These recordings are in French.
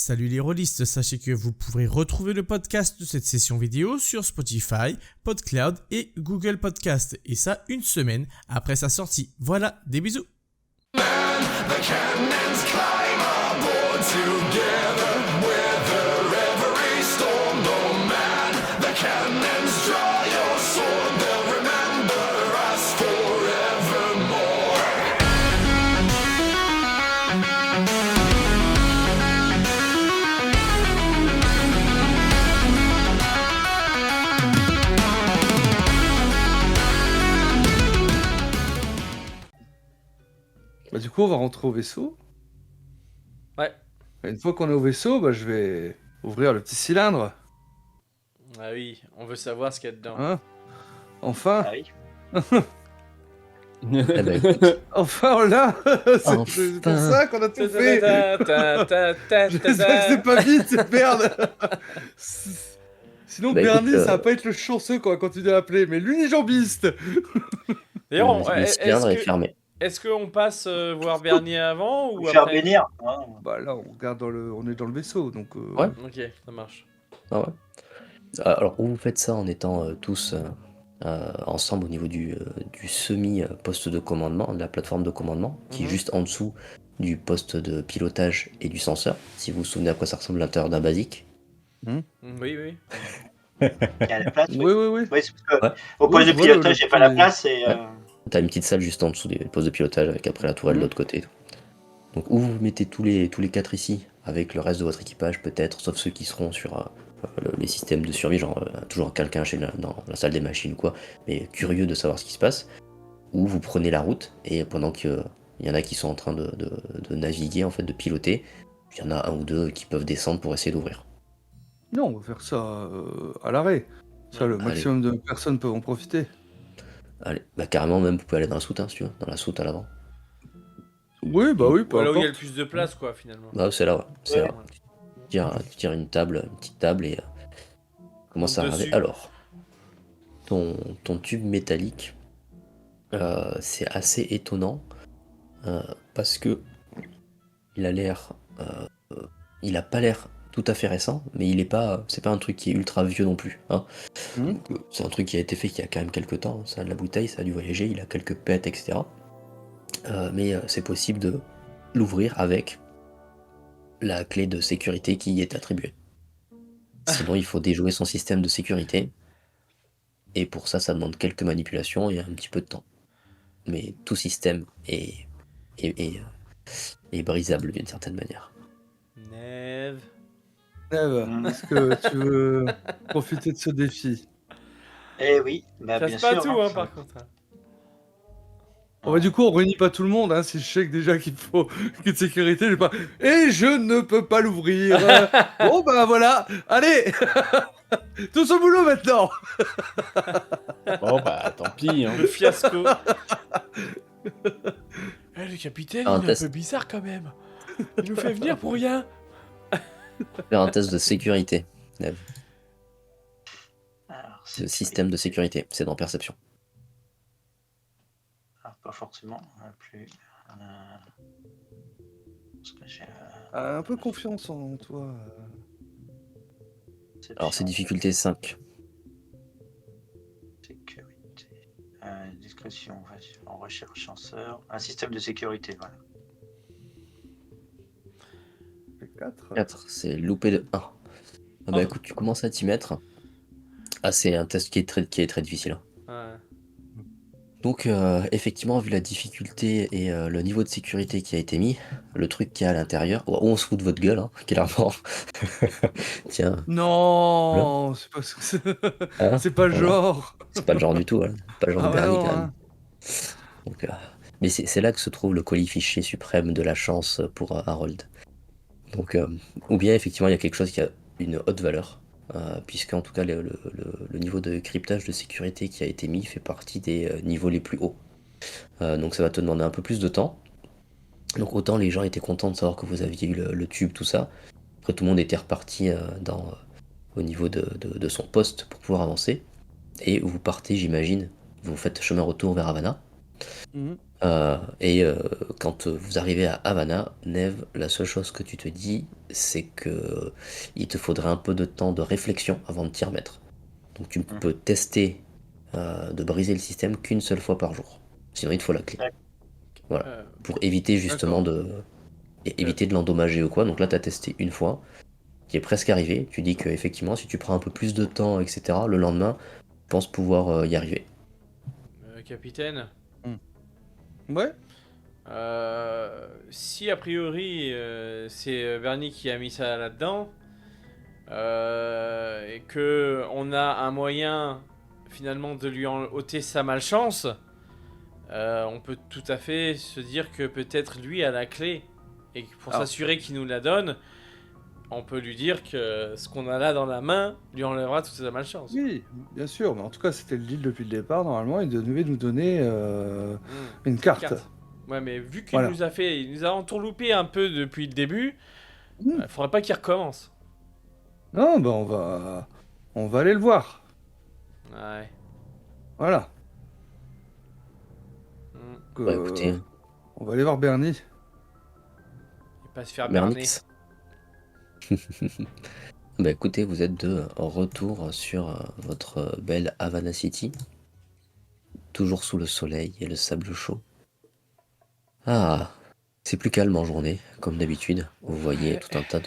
Salut les rôlistes, sachez que vous pourrez retrouver le podcast de cette session vidéo sur Spotify, PodCloud et Google Podcast. Et ça, une semaine après sa sortie. Voilà, des bisous. Bah, du coup, on va rentrer au vaisseau. Ouais. Et une fois qu'on est au vaisseau, bah, je vais ouvrir le petit cylindre. Ah oui, on veut savoir ce qu'il y a dedans. Hein, enfin, Ah oui. Eh ben, écoute, enfin, on l'a. C'est pour Enfin. ça qu'on a tout fait. J'espère que c'est pas vite, cette merde. Sinon, Bah, Bernie, écoute, ça va pas être le chanceux qu'on va continuer à appeler, mais l'unijambiste. D'ailleurs, le cylindre est fermé. est-ce qu'on passe voir Bernier avant ou Faire après? bénir. Hein. Bah là, on est dans le vaisseau, donc. Ouais. Ok, ça marche. Ah ouais. Alors, vous faites ça en étant tous ensemble au niveau du semi-poste de commandement, de la plateforme de commandement, qui est juste en dessous du poste de pilotage et du senseur. Si vous vous souvenez à quoi ça ressemble l'intérieur d'un basique. Oui, oui. Il y a la place. Oui, oui, oui. Oui, c'est parce que Ouais. au poste de Oui, voilà, pilotage, le j'ai pas la petit- place et. Ouais. T'as une petite salle juste en dessous du poste de pilotage avec après la tourelle de l'autre côté. Donc, ou vous mettez tous les quatre ici, avec le reste de votre équipage peut-être, sauf ceux qui seront sur les systèmes de survie, genre toujours quelqu'un dans la salle des machines ou quoi, mais curieux de savoir ce qui se passe. Ou vous prenez la route, et pendant qu'il y en a qui sont en train de naviguer, en fait, de piloter, il y en a un ou deux qui peuvent descendre pour essayer d'ouvrir. Non, on va faire ça à l'arrêt. Ça, le Allez. maximum de personnes peuvent en profiter. Allez, bah carrément même, vous pouvez aller dans la soute, hein, si tu veux, dans la soute à l'avant. Oui, bah oui, peu Là où il y a le importe. plus de place, quoi, finalement. Bah c'est là, ouais. C'est Ouais. là. Tu tires une petite table et commence à Dessus. regarder. Alors, ton tube métallique, c'est assez étonnant parce que il a l'air, il a pas l'air tout à fait récent, mais c'est pas un truc qui est ultra vieux non plus. Hein. Mhm. C'est un truc qui a été fait il y a quand même quelques temps. Ça a de la bouteille, ça a dû voyager, il a quelques pets, etc. Mais c'est possible de l'ouvrir avec la clé de sécurité qui y est attribuée. Sinon, il faut déjouer son système de sécurité. Et pour ça, ça demande quelques manipulations et un petit peu de temps. Mais tout système est brisable d'une certaine manière. Neve. Neve, est-ce que tu veux profiter de ce défi? Eh oui, bah bien Casse pas sûr. tout, hein, par contre. hein. Bon, bah, du coup, on réunit pas tout le monde, hein. Si je sais que déjà qu'il faut que de sécurité, je vais pas. Et je ne peux pas l'ouvrir. Bon, bah voilà, allez, tous au boulot maintenant. Bon, bah, tant pis. Hein. Le fiasco. Le capitaine, Un il est test. un peu bizarre quand même. Il nous fait venir pour rien. Faire un test de sécurité. Neve. Alors, Le système de sécurité, c'est dans perception. Alors, pas forcément. Plus. Parce que j'ai. Un peu confiance en toi. Alors c'est difficulté 5. Sécurité. Discrétion en recherche senseur. Un système de sécurité, voilà. 4. 4, c'est loupé de 1. Ah bah Oh. écoute, tu commences à t'y mettre. Ah, c'est un test qui est très difficile. Ouais. Donc effectivement, vu la difficulté et le niveau de sécurité qui a été mis, le truc qui est à l'intérieur, on se fout de votre gueule, hein, clairement. Tiens, Non, c'est pas ce que hein, c'est pas le voilà. genre. C'est pas le genre du tout, hein. Pas le genre Ah de ouais, Bernie non, quand même. hein. Donc, mais c'est là que se trouve le colis fichier suprême de la chance pour Harold. Donc, ou bien effectivement il y a quelque chose qui a une haute valeur, puisque en tout cas le niveau de cryptage de sécurité qui a été mis fait partie des niveaux les plus hauts. Donc ça va te demander un peu plus de temps. Donc autant les gens étaient contents de savoir que vous aviez eu le tube, tout ça. Après tout le monde était reparti au niveau de son poste pour pouvoir avancer. Et vous partez, j'imagine, vous faites chemin retour vers Havana. Mhm. Quand vous arrivez à Havana, Neve, la seule chose que tu te dis, c'est que il te faudrait un peu de temps de réflexion avant de t'y remettre. Donc tu peux tester de briser le système qu'une seule fois par jour. Sinon, il te faut la clé. Voilà. Euh, Pour éviter justement éviter de l'endommager ou quoi. Donc là, tu as testé une fois, qui est presque arrivé. Tu dis que effectivement, si tu prends un peu plus de temps, etc., le lendemain, tu penses pouvoir y arriver. Capitaine, Ouais. si a priori c'est Bernie qui a mis ça là-dedans, et que on a un moyen finalement de lui ôter sa malchance, on peut tout à fait se dire que peut-être lui a la clé et que pour Alors. s'assurer qu'il nous la donne, on peut lui dire que ce qu'on a là dans la main lui enlèvera toute sa malchance. Oui, bien sûr, mais en tout cas, c'était le deal depuis le départ. Normalement, il devait nous donner Hmm. une carte. Ouais, mais vu qu'il Voilà. il nous a entourloupé un peu depuis le début, Hmm. faudrait pas qu'il recommence. Non, bah on va aller le voir. Ouais. Voilà. Hmm. Donc, Bah écoutez, on va aller voir Bernie. Et pas se faire berner. Mernix. Bah écoutez, vous êtes de retour sur votre belle Havana City, toujours sous le soleil et le sable chaud. Ah, c'est plus calme en journée, comme d'habitude. Vous voyez tout un tas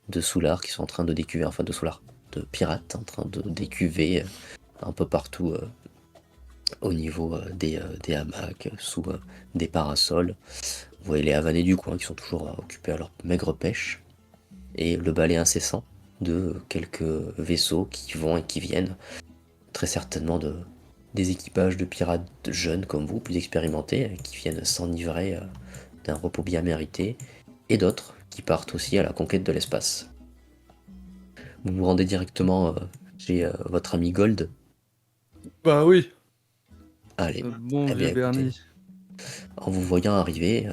de soulards qui sont en train de décuver, enfin de soulards, de pirates en train de décuver un peu partout au niveau des hamacs, sous des parasols. Vous voyez les Havanais du coin qui sont toujours occupés à leur maigre pêche, et le balai incessant de quelques vaisseaux qui vont et qui viennent, très certainement des équipages de pirates jeunes comme vous, plus expérimentés, qui viennent s'enivrer d'un repos bien mérité, et d'autres qui partent aussi à la conquête de l'espace. Vous vous rendez directement chez votre ami Gold. Bah oui, Allez, bon eh bien, vieux Bernie. en vous voyant arriver,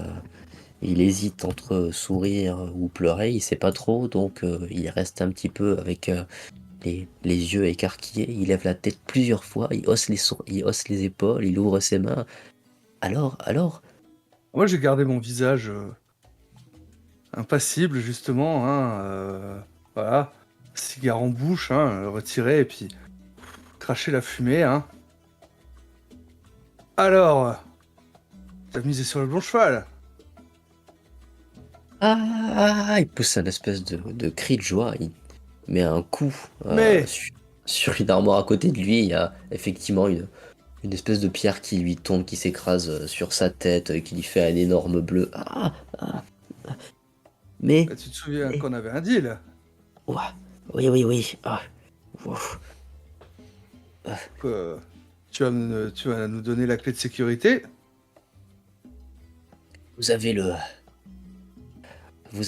il hésite entre sourire ou pleurer, il sait pas trop, donc il reste un petit peu avec les yeux écarquillés, il lève la tête plusieurs fois, il hausse les épaules, il ouvre ses mains. Alors, Moi, j'ai gardé mon visage impassible, justement. Hein, voilà. Cigare en bouche, hein, retiré, et puis cracher la fumée. Hein. Alors, t'as misé sur le bon cheval. il pousse un espèce de cri de joie, il met un coup Mais- sur une armoire à côté de lui, il y a effectivement une espèce de pierre qui lui tombe, qui s'écrase sur sa tête, qui lui fait un énorme bleu. Mais, Bah, tu te souviens qu'on avait un deal. ouah, oui. Ouf. Tu vas nous donner la clé de sécurité. Vous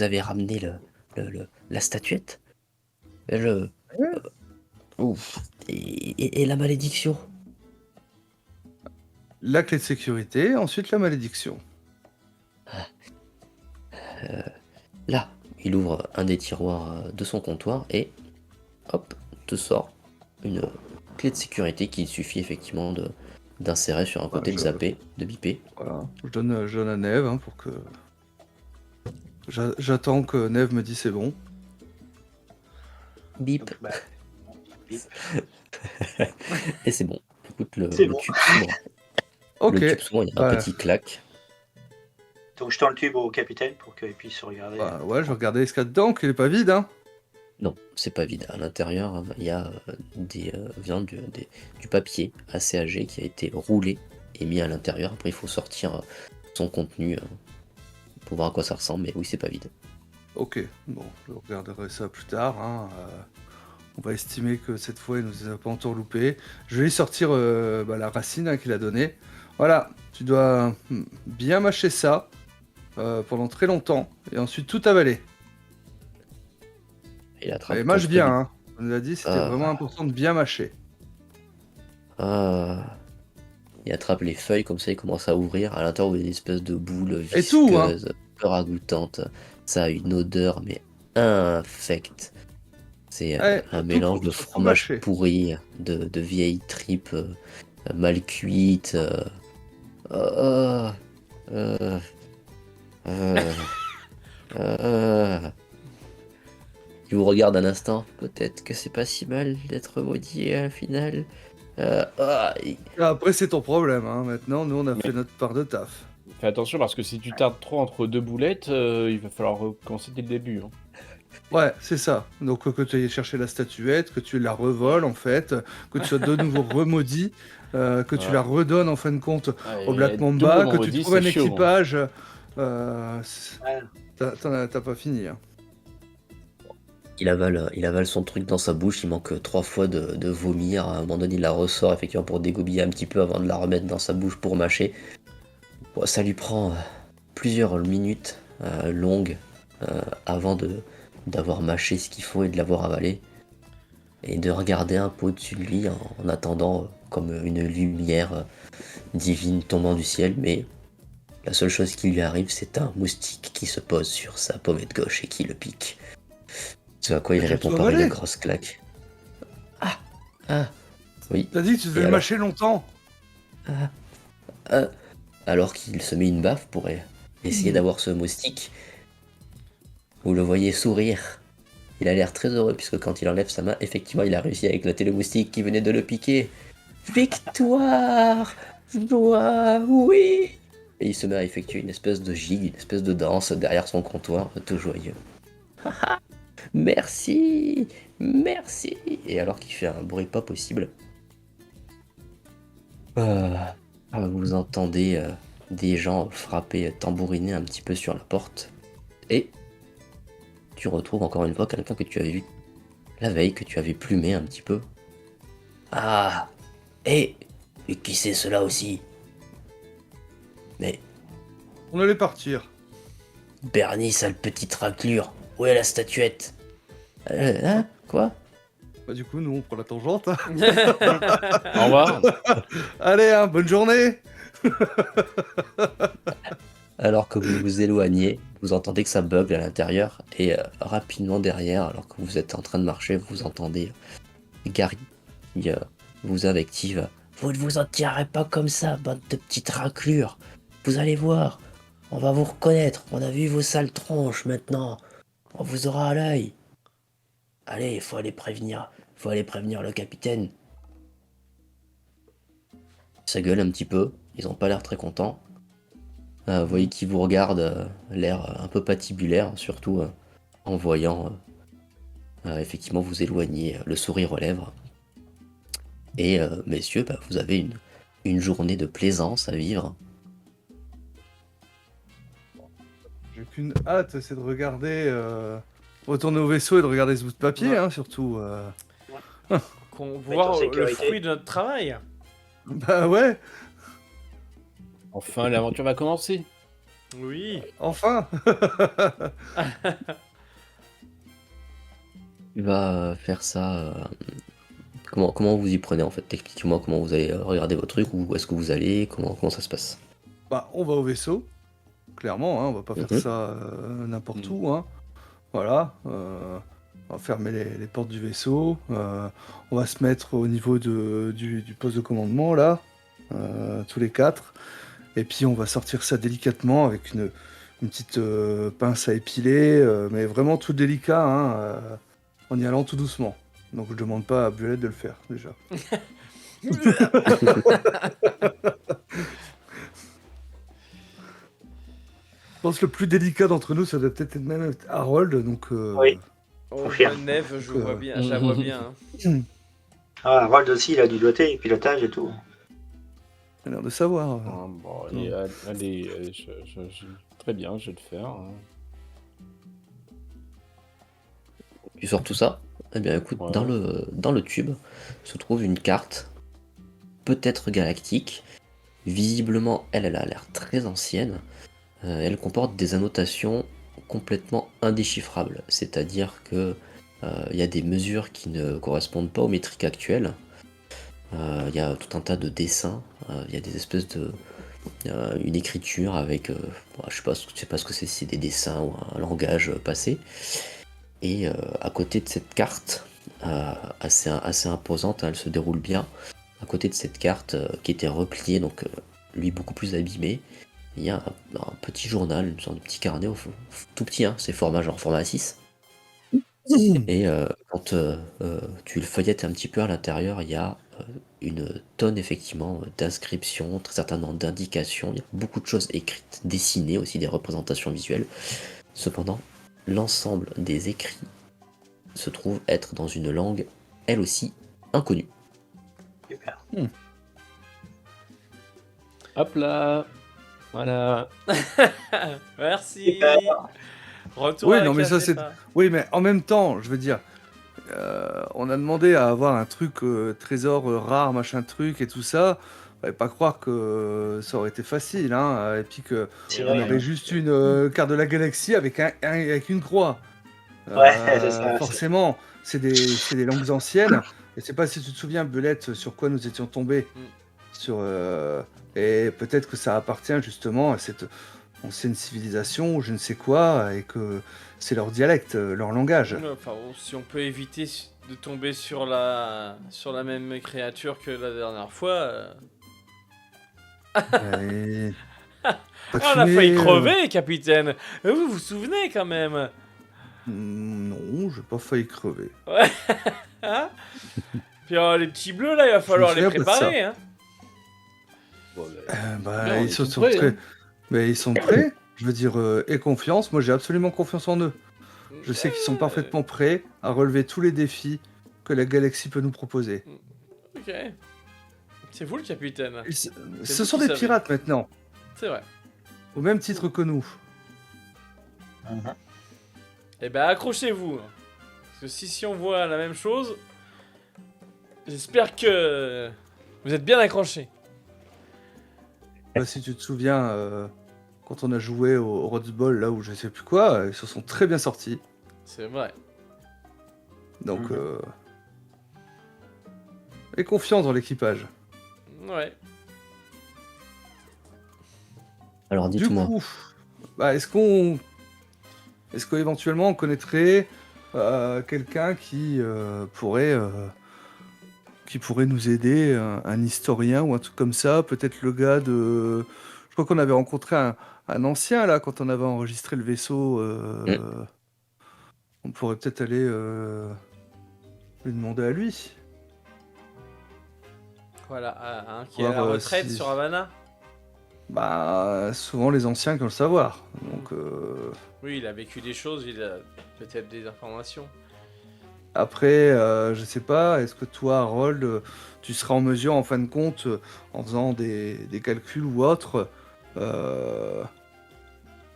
avez ramené la statuette, ouf. Et la malédiction. La clé de sécurité, ensuite la malédiction. Là, il ouvre un des tiroirs de son comptoir et hop, te sort une clé de sécurité qu'il suffit effectivement d'insérer sur un côté, de zapper, de biper. Voilà. Je donne à Neve hein, pour que. J'attends que Neve me dise c'est bon. Bip. Donc, bah, bip. Et c'est bon. Écoute, le C'est bon. tube s'ouvre. Ok. Le tube s'ouvre, il y a un petit clac. Donc je tends le tube au capitaine pour qu'il puisse regarder. Bah, ouais, je vais regarder ce qu'il y a dedans, qu'il est pas vide. Hein. Non, c'est pas vide. À l'intérieur, il y a du papier assez âgé qui a été roulé et mis à l'intérieur. Après, il faut sortir son contenu pour voir à quoi ça ressemble. Mais oui, c'est pas vide. Ok, bon, je regarderai ça plus tard. Hein. On va estimer que cette fois, il nous a pas entourloupé. Je vais lui sortir la racine hein, qu'il a donnée. Voilà, tu dois bien mâcher ça pendant très longtemps et ensuite tout avaler. Il attrape Et mâche contre bien, lui. hein. On nous a dit c'était Ah. vraiment important de bien mâcher. Il attrape les feuilles comme ça, il commence à ouvrir. À l'intérieur, il y a une espèce de boule Et tout, hein. visqueuse, peu ragoûtante. Ça a une odeur, mais infecte. C'est Ouais, un tout mélange court, de tout fromage mâché. pourri, de vieilles tripes mal cuites. euh, euh, euh, euh. Il vous regarde un instant. Peut-être que c'est pas si mal d'être maudit à la finale. Après, c'est ton problème, hein. Maintenant, nous, on a Mais- fait notre part de taf. Fais attention parce que si tu tardes trop entre deux boulettes, il va falloir recommencer dès le début. Hein. Ouais, c'est ça. Donc, que tu ailles chercher la statuette, que tu la revoles, en fait, que tu sois de nouveau remaudit, que tu Ouais. la redonnes, en fin de compte, Ouais, au Black être Mamba, double que tu maudit, trouves un c'est chaud, hein. équipage. Ouais. T'as pas fini, hein. Il avale son truc dans sa bouche, il manque 3 fois de vomir. À un moment donné, il la ressort effectivement pour dégobiller un petit peu avant de la remettre dans sa bouche pour mâcher. Bon, ça lui prend plusieurs minutes longues avant d'avoir mâché ce qu'il faut et de l'avoir avalé. Et de regarder un peu au-dessus de lui en attendant comme une lumière divine tombant du ciel. Mais la seule chose qui lui arrive, c'est un moustique qui se pose sur sa pommette gauche et qui le pique. Ce à quoi il Mais tu répond dois par une avaler. grosse claque. Ah, oui. T'as dit que tu devais Et le alors mâcher longtemps. Alors qu'il se met une baffe pour essayer d'avoir ce moustique. Vous le voyez sourire. Il a l'air très heureux puisque quand il enlève sa main, effectivement, il a réussi à éclater le moustique qui venait de le piquer. Victoire! Joie! Oui! Et il se met à effectuer une espèce de gigue, une espèce de danse derrière son comptoir, tout joyeux. Merci! Merci! Et alors qu'il fait un bruit pas possible, vous entendez des gens frapper, tambouriner un petit peu sur la porte. Et tu retrouves encore une fois quelqu'un que tu avais vu la veille, que tu avais plumé un petit peu. Ah! Et qui c'est cela aussi? Mais On allait partir. Bernie, sale petite raclure, où est la statuette? Hein? Quoi? Bah, du coup, nous, on prend la tangente, hein. Au revoir. Allez, hein, bonne journée. Alors que vous vous éloignez, vous entendez que ça bug à l'intérieur, et rapidement derrière, alors que vous êtes en train de marcher, vous entendez Gary qui vous invective. Vous ne vous en tirerez pas comme ça, bande de petites raclures. Vous allez voir, on va vous reconnaître, on a vu vos sales tronches maintenant. On vous aura à l'œil. Allez, il faut aller prévenir le capitaine. Ça gueule un petit peu, ils ont pas l'air très contents. Vous voyez qu'ils vous regardent, l'air un peu patibulaire, surtout en voyant effectivement vous éloigner, le sourire aux lèvres. Et messieurs, vous avez une journée de plaisance à vivre. J'ai qu'une hâte, c'est de regarder, retourner au vaisseau et de regarder ce bout de papier, Ouais. hein, surtout. Qu'on Mettre voir en le sécurité. fruit de notre travail. Bah ouais, Enfin, l'aventure va commencer. Oui. enfin. Il va faire ça. Comment vous y prenez en fait? Expliquez-moi comment vous allez regarder vos trucs, où est-ce que vous allez, comment ça se passe? Bah, on va au vaisseau, clairement, hein, on va pas faire Mhm. ça n'importe où, hein. Voilà, on va fermer les portes du vaisseau, on va se mettre au niveau du poste de commandement, là, tous les 4, et puis on va sortir ça délicatement avec une petite pince à épiler, mais vraiment tout délicat, hein, en y allant tout doucement. Donc je demande pas à Violette de le faire, déjà. Je pense que le plus délicat d'entre nous, ça doit peut-être être même Harold, donc... Oui. Oh, Confirme. Neve, je vois bien, je la vois bien. hein. Ah, Harold aussi, il a du doigté, pilotage et tout. Il a l'air de savoir. Ah, bon, allez, très bien, je vais le faire. Hein. Tu sors tout ça? Eh bien écoute, Ouais. dans le tube se trouve une carte, peut-être galactique. Visiblement, elle a l'air très ancienne. Elle comporte des annotations complètement indéchiffrables. C'est-à-dire que il y a des mesures qui ne correspondent pas aux métriques actuelles. Il y a tout un tas de dessins. Il y a des espèces de... une écriture avec... je sais pas ce que c'est des dessins ou un langage passé. Et à côté de cette carte, assez imposante, hein, elle se déroule bien, à côté de cette carte qui était repliée, donc lui beaucoup plus abîmé. Il y a un petit journal, une sorte de petit carnet, tout petit, hein, c'est format genre format A6. Et quand tu le feuillettes un petit peu à l'intérieur, il y a une tonne effectivement d'inscriptions, très certainement d'indications, il y a beaucoup de choses écrites, dessinées aussi, des représentations visuelles. Cependant, l'ensemble des écrits se trouve être dans une langue, elle aussi, inconnue. Super. Hop là. Voilà. Merci. Super. Retour Oui, avec non, mais la ça, c'est. CFA. Oui, mais en même temps, je veux dire, on a demandé à avoir un truc trésor rare, machin truc et tout ça. Fallait pas croire que ça aurait été facile, hein. Et puis que C'est on vrai, aurait hein. juste une carte de la galaxie avec avec une croix. Ouais, c'est ça. Forcément, c'est des langues anciennes. Et c'est pas si tu te souviens, Belette, sur quoi nous étions tombés. Mm. Sur, et peut-être que ça appartient justement à cette ancienne civilisation ou je ne sais quoi, et que c'est leur dialecte, leur langage. Enfin, bon, si on peut éviter de tomber sur la même créature que la dernière fois. Et- Pas de Ah, on a fumée, failli crever, capitaine. Vous vous souvenez quand même. Non, j'ai pas failli crever. Hein? Puis les petits bleus là, il va falloir les souviens pas de préparer. Hein. Bah, Non, ils sont prêts, prêts. hein. Mais ils sont prêts. Je veux dire, aie confiance. Moi, j'ai absolument confiance en eux. Je sais qu'ils sont parfaitement prêts à relever tous les défis que la galaxie peut nous proposer. Ok. C'est vous le capitaine. Ce vous sont qui des savez. pirates maintenant, C'est vrai. au même titre que nous. Mhm. Eh ben accrochez-vous. Parce que si on voit la même chose, j'espère que vous êtes bien accrochés. Bah, si tu te souviens, quand on a joué au Rhodes Ball, là où je sais plus quoi, ils se sont très bien sortis. C'est vrai. Donc, Mhm. aie confiance dans l'équipage. Ouais. Alors Du dites-moi, coup, bah, est-ce qu'éventuellement on connaîtrait quelqu'un qui pourrait nous aider, un historien ou un truc comme ça, peut-être le gars de. Je crois qu'on avait rencontré un ancien là quand on avait enregistré le vaisseau. On pourrait peut-être aller lui demander à lui. Voilà, un qui est à Voir, la retraite si- sur Havana. Bah, souvent les anciens qui ont le savoir. Donc Oui, il a vécu des choses, il a peut-être des informations. après, je sais pas, est-ce que toi, Harold, tu seras en mesure, en fin de compte, en faisant des calculs ou autre, de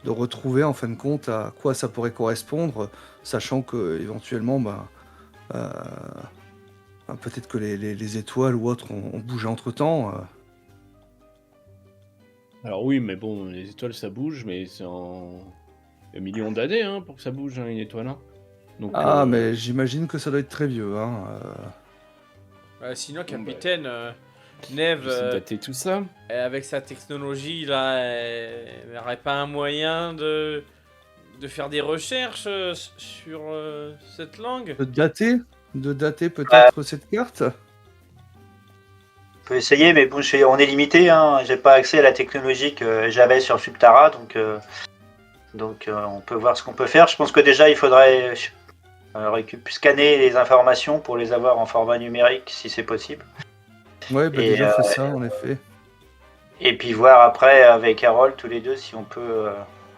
retrouver, en fin de compte, à quoi ça pourrait correspondre, sachant que éventuellement, peut-être que les étoiles ou autres ont bougé entre-temps. Alors oui, mais bon, les étoiles ça bouge, mais c'est en millions d'années hein, pour que ça bouge hein, une étoile. Hein. Donc, Mais j'imagine que ça doit être très vieux. Hein. Sinon, capitaine, Neve, j'essaie de dater tout ça. avec sa technologie, là, elle n'aurait pas un moyen de faire des recherches sur cette langue? De dater peut-être cette carte. On peut essayer, mais bon, on est limité. Hein. J'ai pas accès à la technologie que j'avais sur Subtara, donc on peut voir ce qu'on peut faire. Je pense que déjà il faudrait scanner les informations pour les avoir en format numérique, si c'est possible. Ouais, bah Et, déjà fait ça, en effet. Et puis voir après avec Harold tous les deux si on peut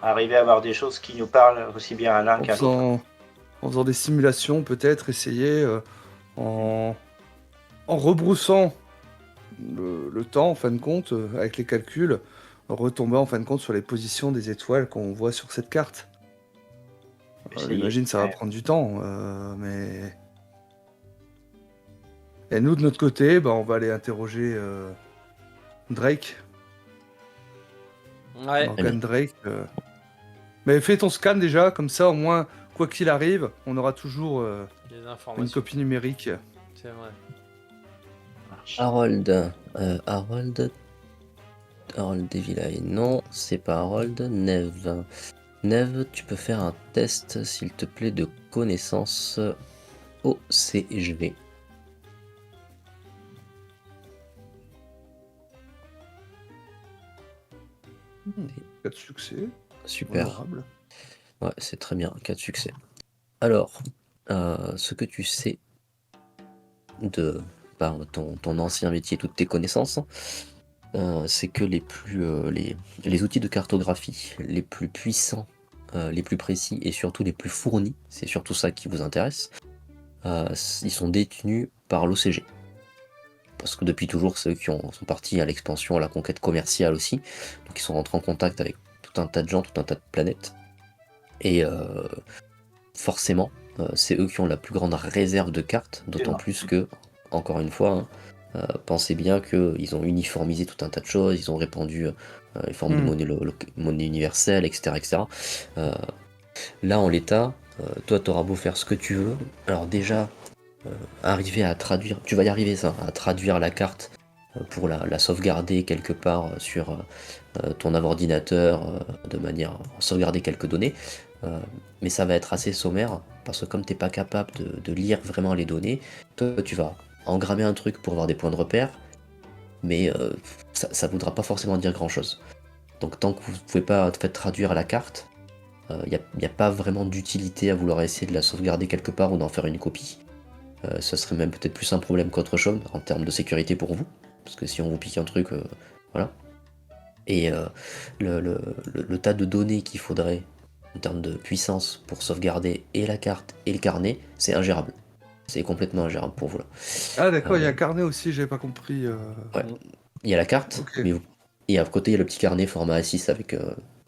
arriver à avoir des choses qui nous parlent aussi bien à l'un qu'à l'autre. En faisant des simulations, peut-être essayer en rebroussant le temps, en fin de compte, avec les calculs, retomber en fin de compte sur les positions des étoiles qu'on voit sur cette carte. J'imagine que ça va prendre du temps, mais. Et nous, de notre côté, on va aller interroger Drake. Ouais. Morgan Drake. Mais fais ton scan déjà, comme ça, au moins, quoi qu'il arrive, on aura toujours Les une informations. copie numérique. C'est vrai. Harold Devilae, non, c'est pas Harold. Neve, tu peux faire un test, s'il te plaît, de connaissance au CGV. 4 succès. Super. Honorable. Ouais, c'est très bien, 4 succès. Alors, ce que tu sais de par ton ancien métier, toutes tes connaissances, c'est que les outils de cartographie les plus puissants, les plus précis et surtout les plus fournis, c'est surtout ça qui vous intéresse, ils sont détenus par l'OCG. Parce que depuis toujours, c'est eux qui sont partis à l'expansion, à la conquête commerciale aussi. Donc ils sont rentrés en contact avec tout un tas de gens, tout un tas de planètes. Et forcément, c'est eux qui ont la plus grande réserve de cartes, d'autant plus que, encore une fois, pensez bien qu'ils ont uniformisé tout un tas de choses, ils ont répandu les formes de monnaie universelle, etc. etc. Là, en l'état, toi, tu auras beau faire ce que tu veux. Alors déjà, arriver à traduire, tu vas y arriver ça, à traduire la carte pour la sauvegarder quelque part sur ton ordinateur de manière à sauvegarder quelques données. Mais ça va être assez sommaire parce que comme t'es pas capable de lire vraiment les données, toi tu vas engrammer un truc pour avoir des points de repère, mais ça voudra pas forcément dire grand chose. Donc tant que vous pouvez pas traduire la carte, il n'y a pas vraiment d'utilité à vouloir essayer de la sauvegarder quelque part ou d'en faire une copie. Ça serait même peut-être plus un problème qu'autre chose en termes de sécurité pour vous, parce que si on vous pique un truc, voilà. Et le tas de données qu'il faudrait en termes de puissance pour sauvegarder et la carte et le carnet, c'est ingérable. C'est complètement ingérable pour vous là. Ah d'accord, il y a un carnet aussi, j'avais pas compris. Ouais. Il y a la carte, Ok. mais et à côté il y a le petit carnet format A6 avec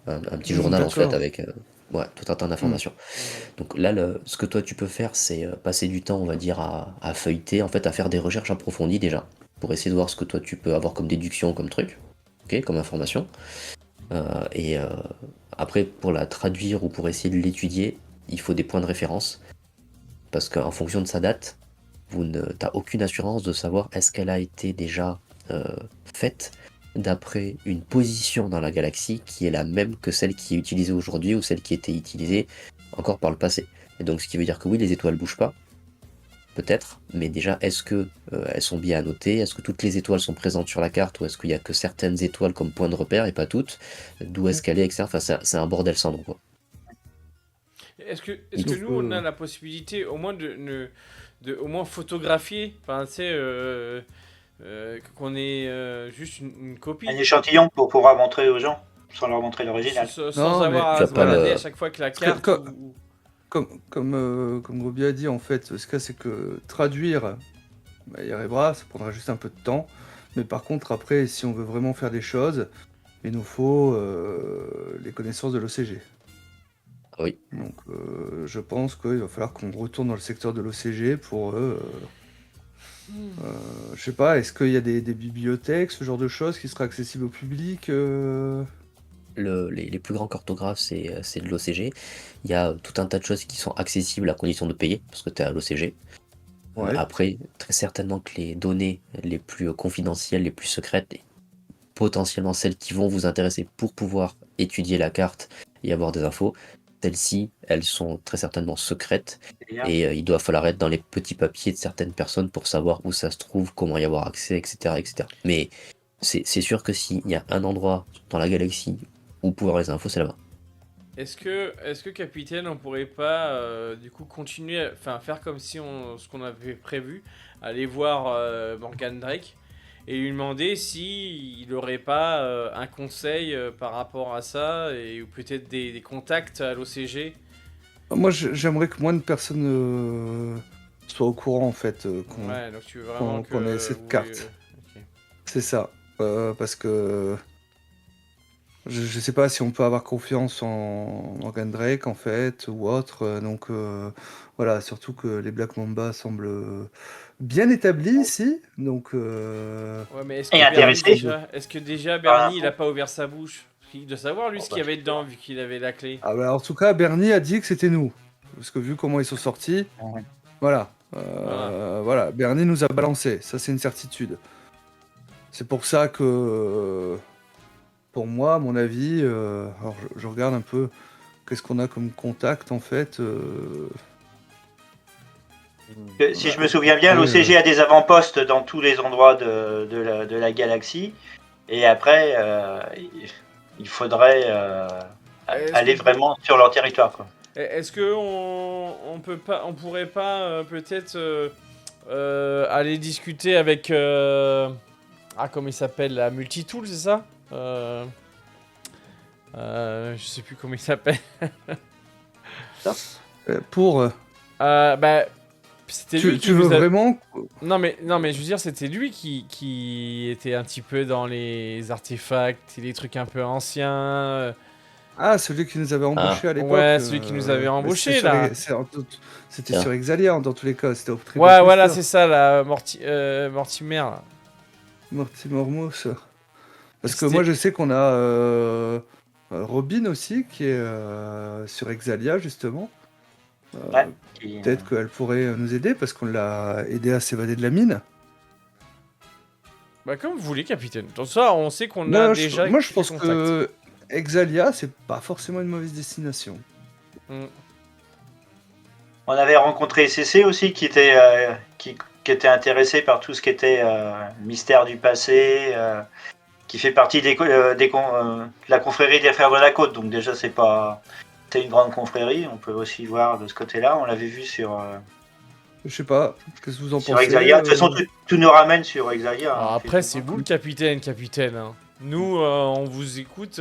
un petit journal en fait d'accord. avec tout un tas d'informations. Donc là, ce que toi tu peux faire, c'est passer du temps, on va dire, à feuilleter, en fait, à faire des recherches approfondies déjà, pour essayer de voir ce que toi tu peux avoir comme déduction, comme truc, ok, comme information. Et après, pour la traduire ou pour essayer de l'étudier, il faut des points de référence, parce qu'en fonction de sa date, t'as aucune assurance de savoir est-ce qu'elle a été déjà faite d'après une position dans la galaxie qui est la même que celle qui est utilisée aujourd'hui ou celle qui était utilisée encore par le passé. Et donc ce qui veut dire que oui, les étoiles bougent pas, peut-être, mais déjà est-ce que elles sont bien annotées, est-ce que toutes les étoiles sont présentes sur la carte ou est-ce qu'il y a que certaines étoiles comme point de repère et pas toutes, d'où est-ce qu'elle est, etc. Enfin c'est un bordel sans nom quoi. Est-ce que Donc, nous, on a la possibilité au moins de au moins photographier, enfin, tu sais, qu'on ait juste une copie, Un échantillon pour pouvoir montrer aux gens, sans leur montrer l'original. sans Non, avoir mais à tu se vas pas balader le- à chaque fois que la Parce que carte... quand- ou- Comme Gobi a dit, en fait, ce cas, c'est que traduire, bah, il arrivera, ça prendra juste un peu de temps. Mais par contre, après, si on veut vraiment faire des choses, il nous faut les connaissances de l'OCG. Ah oui. Donc, je pense qu'il va falloir qu'on retourne dans le secteur de l'OCG pour je sais pas, est-ce qu'il y a des bibliothèques, ce genre de choses qui seraient accessibles au public Les plus grands cartographes, c'est de l'OCG. Il y a tout un tas de choses qui sont accessibles à condition de payer, parce que tu es à l'OCG. Ouais. Après, très certainement que les données les plus confidentielles, les plus secrètes, et potentiellement celles qui vont vous intéresser pour pouvoir étudier la carte et avoir des infos, celles-ci, elles sont très certainement secrètes et il doit falloir être dans les petits papiers de certaines personnes pour savoir où ça se trouve, comment y avoir accès, etc. etc. Mais c'est sûr que s'il y a un endroit dans la galaxie où pouvoir les infos, c'est là-bas. Est-ce que capitaine, on pourrait pas du coup continuer, enfin faire comme si ce qu'on avait prévu, aller voir Morgan Drake et lui demander si il aurait pas un conseil par rapport à ça ou peut-être des contacts à l'OCG. Moi, j'aimerais que moins de personnes soient au courant, en fait, Ouais, donc tu veux vraiment qu'on ait cette carte. C'est ça. Parce que je sais pas si on peut avoir confiance en Morgan Drake, en fait, ou autre. Donc, voilà, surtout que les Black Mamba semblent bien établis ici. Donc, Ouais, mais Et intéressé. est-ce que déjà Par Bernie il l'info. a pas ouvert sa bouche? Il doit savoir lui ce qu'il y avait dedans vu qu'il avait la clé. ah bah, en tout cas, Bernie a dit que c'était nous. Parce que vu comment ils sont sortis, voilà. Voilà, Bernie nous a balancé, ça c'est une certitude. C'est pour ça que, pour moi, à mon avis, alors je regarde un peu qu'est-ce qu'on a comme contact en fait. Si je me souviens bien, Oui, l'OCG a des avant-postes dans tous les endroits de la galaxie. Et après, il faudrait Est-ce aller que- vraiment sur leur territoire, quoi. Est-ce que on pourrait pas peut-être aller discuter avec comment il s'appelle, la Multitool, c'est ça je sais plus comment il s'appelle. Pour. Bah, c'était lui qui Tu veux nous a- vraiment. non mais je veux dire, c'était lui qui était un petit peu dans les artefacts et les trucs un peu anciens. Ah, celui qui nous avait embauché à l'époque. Ouais, celui qui nous avait mais embauché, c'était sur là. C'était Tiens. sur Exalia, dans tous les cas. C'était au très Ouais, voilà, c'est ça, la Mortimer. Là. Mortimormos. Parce que C'était- moi, je sais qu'on a Robin aussi, qui est sur Exalia, justement. Ouais. Qui, Peut-être qu'elle pourrait nous aider, parce qu'on l'a aidé à s'évader de la mine. Bah comme vous voulez, capitaine. Dans ça, on sait qu'on a Non, déjà. moi, je quelques pense contacts. que Exalia, c'est pas forcément une mauvaise destination. Mm. On avait rencontré CC aussi qui était intéressé par tout ce qui était mystère du passé, qui fait partie de la confrérie des Frères de la Côte. Donc déjà c'est une grande confrérie, on peut aussi voir de ce côté-là. On l'avait vu sur Je sais pas, qu'est-ce que vous en sur pensez Exalia. De toute façon tout nous ramène sur Exalia. Alors hein, après, c'est effectivement. vous le capitaine. Hein. Nous, on vous écoute.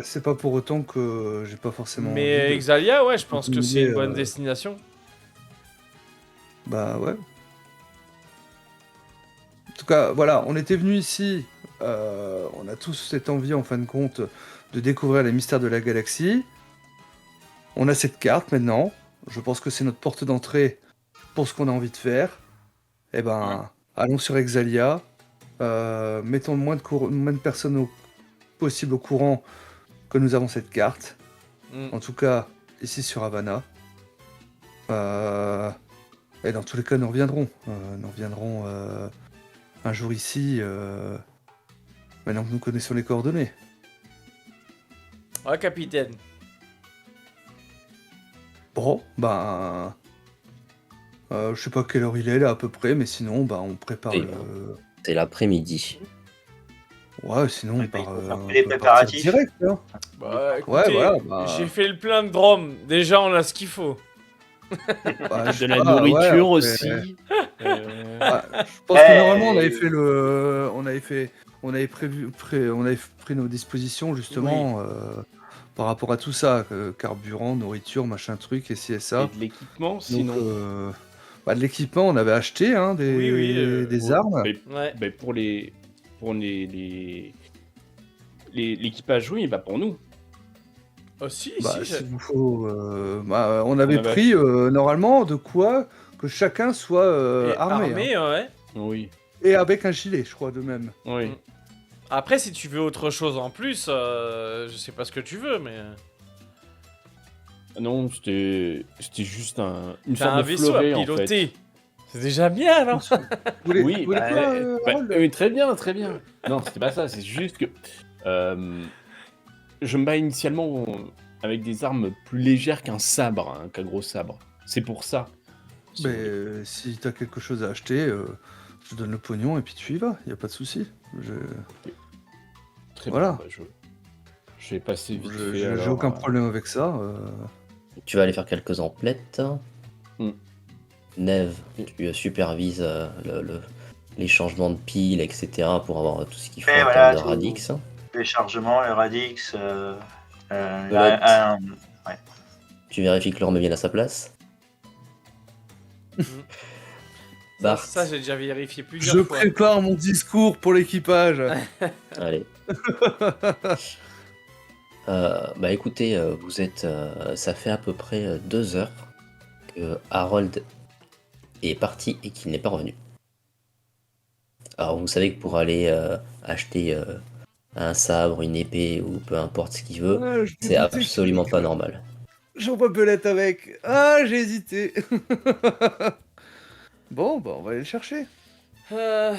c'est pas pour autant que j'ai pas forcément Mais envie de- Exalia, ouais, je pense que c'est une continuer, bonne destination. Bah ouais. En tout cas, voilà, on était venu ici, on a tous cette envie en fin de compte de découvrir les mystères de la galaxie. On a cette carte maintenant, je pense que c'est notre porte d'entrée pour ce qu'on a envie de faire. Eh ben, allons sur Exalia, mettons le moins de personnes possible au courant que nous avons cette carte. Mm. En tout cas, ici sur Havana. Et dans tous les cas, nous reviendrons. Un jour ici, maintenant que nous connaissons les coordonnées. Ouais, capitaine. Bon, ben... je sais pas quelle heure il est là à peu près, mais sinon, bah, on prépare Et le... C'est l'après-midi. Ouais, sinon, Ouais, on part, il faut faire on les peut partir préparatifs. direct, hein. Bah, écoutez, Ouais, voilà, bah. j'ai fait le plein de Drôme. Déjà, on a ce qu'il faut. Bah, je sais De la pas, nourriture ouais, après- aussi. Ouais, je pense que normalement on avait fait on avait pris nos dispositions justement par rapport à tout ça, carburant, nourriture, machin truc, et ci et ça. Et de l'équipement, Donc, sinon. de l'équipement, on avait acheté des Oui, armes. Mais, Ouais. mais pour l'équipage, oui, bah pour nous. Oh, si, Bah, si. s'il vous faut, on avait avait pris normalement de quoi que chacun soit Et armé, hein. ouais. Oui, Et avec un gilet, je crois, de même. oui. Mm. Après, si tu veux autre chose en plus, je sais pas ce que tu veux, mais. Non, c'était juste une T'as sorte un de vaisseau fleuret, à en fait. piloter. C'est déjà bien, non Vous voulez, Oui, vous voulez bah, quoi, bah, Harold oui, très bien, très bien. Non, c'était pas ça, c'est juste que je me bats initialement avec des armes plus légères qu'un sabre, hein, qu'un gros sabre. C'est pour ça. Si Mais vous voulez. si t'as quelque chose à acheter, je te donne le pognon et puis tu y vas, y a pas de souci. Très voilà. bien, bah, je vais passer vite fait. J'ai alors, aucun problème avec ça. Tu vas aller faire quelques emplettes. Mm. Neve, tu supervises les changements de piles, etc. pour avoir tout ce qu'il faut Et en voilà, termes de tout. radix. Le chargement, le radix, Voilà. Tu vérifies que l'or met bien à sa place. Bart. Ça, j'ai déjà vérifié Je plusieurs fois. prépare mon discours pour l'équipage. Allez. Bah écoutez, vous êtes, ça fait à peu près 2 heures que Harold est parti et qu'il n'est pas revenu. Alors vous savez que pour aller acheter un sabre, une épée ou peu importe ce qu'il veut, Ah, je c'est doutais absolument pas normal. J'envoie Belette avec. Ah, j'ai hésité. Bon, bah on va aller le chercher. Euh,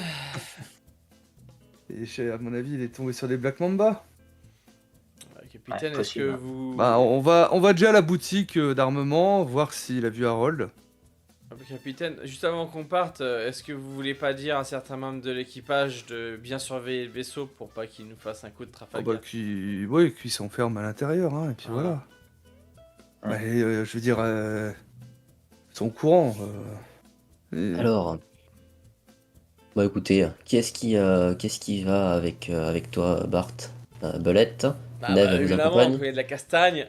Et à mon avis, il est tombé sur des Black Mamba. Capitaine, Ouais, est-ce possible. que vous. Bah, on va déjà à la boutique d'armement, voir s'il a vu Harold. Parce Capitaine, juste avant qu'on parte, est-ce que vous voulez pas dire à certains membres de l'équipage de bien surveiller le vaisseau pour pas qu'il nous fasse un coup de Oh, Trafalgar? qui s'enferme à l'intérieur, hein, et puis voilà. Ah. Mais je veux dire, ils sont au courant. Alors, bah écoutez, qu'est-ce qui va avec toi, Bart? Belette? Neve vous Évidemment, accompagne? il y a de la castagne.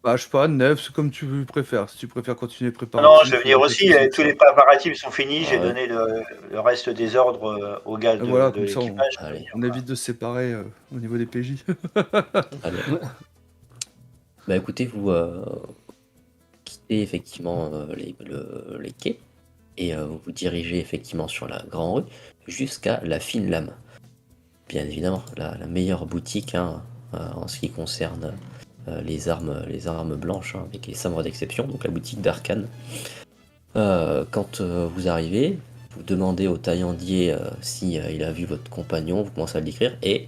Bah, je sais pas, Neve, c'est comme tu préfères. Si tu préfères continuer les Non, préparatifs, je vais venir pas de aussi. soucis avec Tous ça. les préparatifs sont finis. J'ai Ah ouais. donné le reste des ordres aux gars Et voilà, de comme ça, l'équipage. Allez, on évite de se séparer au niveau des PJ. très bien. Bah écoutez, vous quittez effectivement les quais et vous vous dirigez effectivement sur la grande rue jusqu'à la Fine Lame. Bien évidemment, la meilleure boutique hein, en ce qui concerne les armes blanches hein, avec les sabres d'exception, donc la boutique d'Arcane. Quand vous arrivez, vous demandez au taillandier si il a vu votre compagnon, vous commencez à le décrire et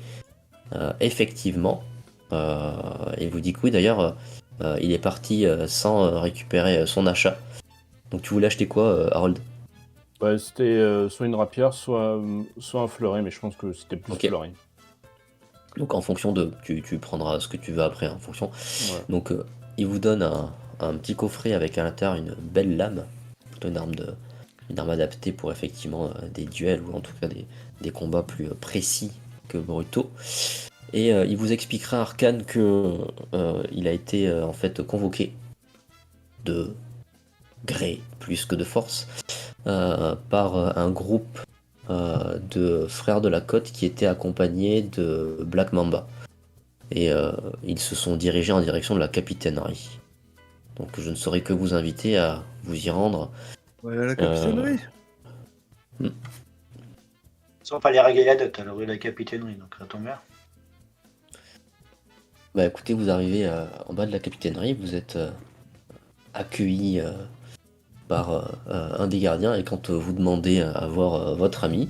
effectivement, il vous dit que oui d'ailleurs, il est parti sans récupérer son achat. Donc tu voulais acheter quoi, Harold? Ouais, c'était soit une rapière, soit un fleuret, mais je pense que c'était plus Ok. fleuret. Donc en fonction de, tu prendras ce que tu veux après en fonction. Ouais. Donc il vous donne un petit coffret avec à l'intérieur une belle lame, plutôt une arme adaptée pour effectivement des duels ou en tout cas des combats plus précis que brutaux. Et il vous expliquera Arcane que il a été en fait convoqué de gré plus que de force par un groupe de frères de la côte qui étaient accompagnés de Black Mamba. Et ils se sont dirigés en direction de la capitainerie. Donc je ne saurais que vous inviter à vous y rendre. Ouais, à la capitainerie. Sans pas les régaladotes, alors la capitainerie, donc ça tombe bien. Bah écoutez, vous arrivez en bas de la capitainerie, vous êtes accueilli par un des gardiens et quand vous demandez à voir votre ami,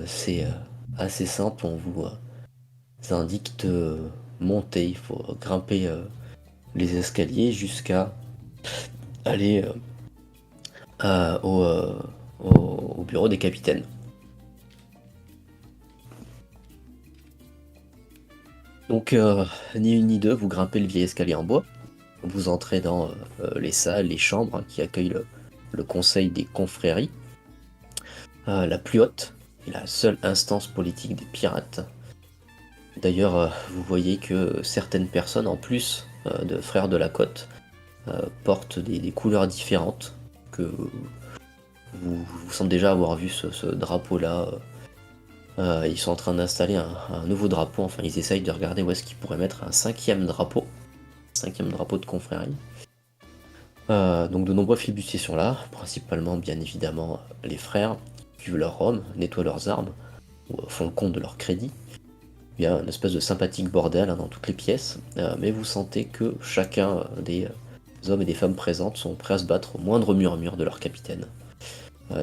c'est assez simple, on vous indique de monter, il faut grimper les escaliers jusqu'à aller au bureau des capitaines. Donc ni une ni deux, vous grimpez le vieil escalier en bois, vous entrez dans les salles, les chambres hein, qui accueillent le conseil des confréries, la plus haute et la seule instance politique des pirates. D'ailleurs, vous voyez que certaines personnes, en plus de frères de la côte, portent des couleurs différentes, que vous semblez déjà avoir vu ce drapeau-là. Ils sont en train d'installer un nouveau drapeau, enfin ils essayent de regarder où est-ce qu'ils pourraient mettre un cinquième drapeau de confrérie. Donc de nombreux flibustiers sont là, principalement bien évidemment les frères, qui vivent leur rhum, nettoient leurs armes, ou font le compte de leur crédit. Il y a une espèce de sympathique bordel hein, dans toutes les pièces, mais vous sentez que chacun des hommes et des femmes présentes sont prêts à se battre au moindre murmure de leur capitaine.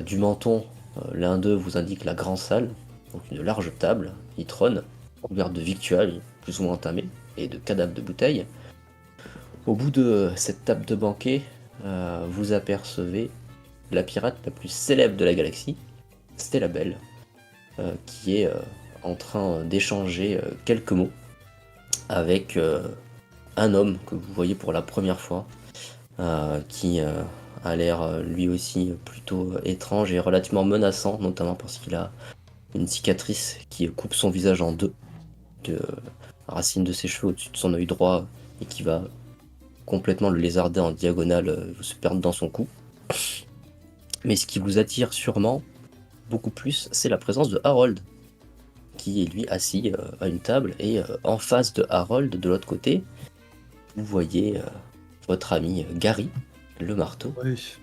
Du menton, l'un d'eux vous indique la grande salle, donc une large table, qui trône, couverte de victuailles plus ou moins entamées, et de cadavres de bouteilles. Au bout de cette table de banquet, vous apercevez la pirate la plus célèbre de la galaxie, Stella Bell, qui est en train d'échanger quelques mots avec un homme que vous voyez pour la première fois, qui a l'air lui aussi plutôt étrange et relativement menaçant, notamment parce qu'il a une cicatrice qui coupe son visage en deux, de la racine de ses cheveux au-dessus de son œil droit et qui va complètement le lézarder en diagonale, se perdre dans son cou. Mais ce qui vous attire sûrement beaucoup plus, c'est la présence de Harold, qui est lui assis à une table, et en face de Harold, de l'autre côté, vous voyez votre ami Gary, le marteau. Oui.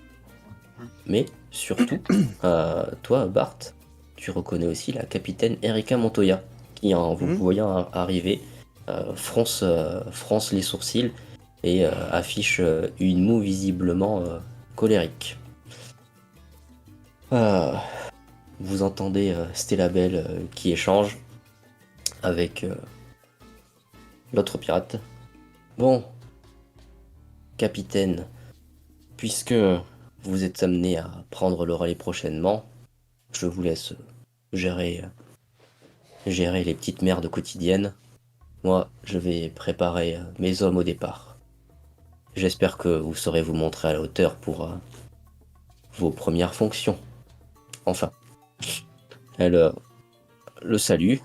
Mais surtout, toi Bart, tu reconnais aussi la capitaine Erika Montoya, qui en vous voyant arriver, fronce les sourcils et affiche une moue visiblement colérique. Vous entendez Stella Bell qui échange avec l'autre pirate. Bon, capitaine, puisque vous êtes amené à prendre le relais prochainement. Je vous laisse gérer les petites merdes quotidiennes. Moi, je vais préparer mes hommes au départ. J'espère que vous saurez vous montrer à la hauteur pour vos premières fonctions. Enfin, elle le salue,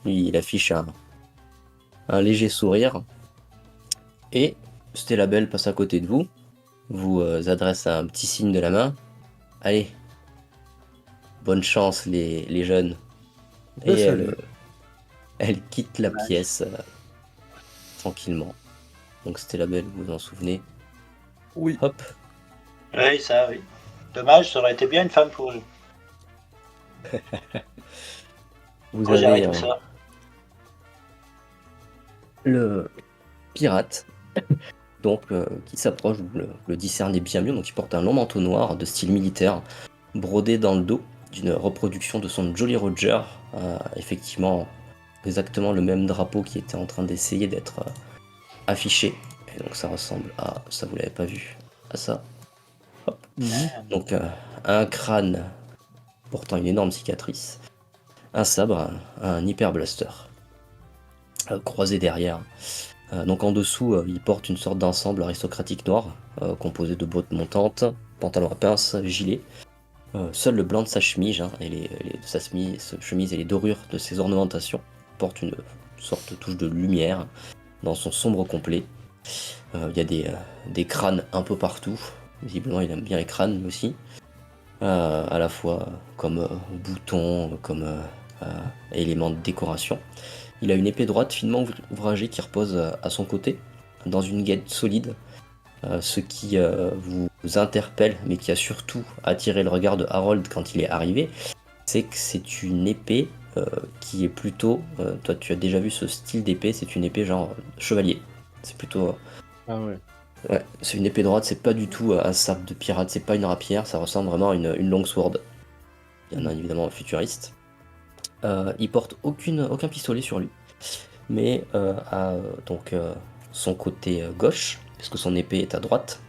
il affiche un léger sourire, et Stella Bell passe à côté de vous, vous adresse un petit signe de la main. Allez, bonne chance les jeunes. Le Et salut. elle quitte la Ouais. pièce tranquillement. Donc Stella Bell, vous vous en souvenez. Oui. Hop, Oui, ça, oui. Dommage, ça aurait été bien une femme pour vous gérer avez tout ça. le pirate, donc qui s'approche, vous le discernez bien mieux. Donc il porte un long manteau noir de style militaire, brodé dans le dos d'une reproduction de son Jolly Roger, effectivement exactement le même drapeau qui était en train d'essayer d'être affiché. Et donc ça ressemble à ça, vous l'avez pas vu, à ça. Donc un crâne portant une énorme cicatrice, un sabre, un hyper blaster croisé derrière. Donc en dessous, il porte une sorte d'ensemble aristocratique noir, composé de bottes montantes, pantalon à pince, gilet. Seul le blanc de sa chemise, hein, de sa chemise et les dorures de ses ornementations portent une sorte de touche de lumière dans son sombre complet. Il y a des crânes un peu partout. Visiblement, il aime bien les crânes lui aussi. À la fois comme boutons, comme éléments de décoration. Il a une épée droite finement ouvragée qui repose à son côté, dans une gaine solide, ce qui vous interpelle, mais qui a surtout attiré le regard de Harold quand il est arrivé, c'est que c'est une épée qui est plutôt... toi, tu as déjà vu ce style d'épée, c'est une épée genre chevalier. C'est plutôt... Ah ouais. ouais, c'est une épée droite, c'est pas du tout un sabre de pirate, c'est pas une rapière, ça ressemble vraiment à une longsword. Il y en a évidemment un futuriste. Il porte aucun pistolet sur lui, mais à donc son côté gauche, puisque son épée est à droite,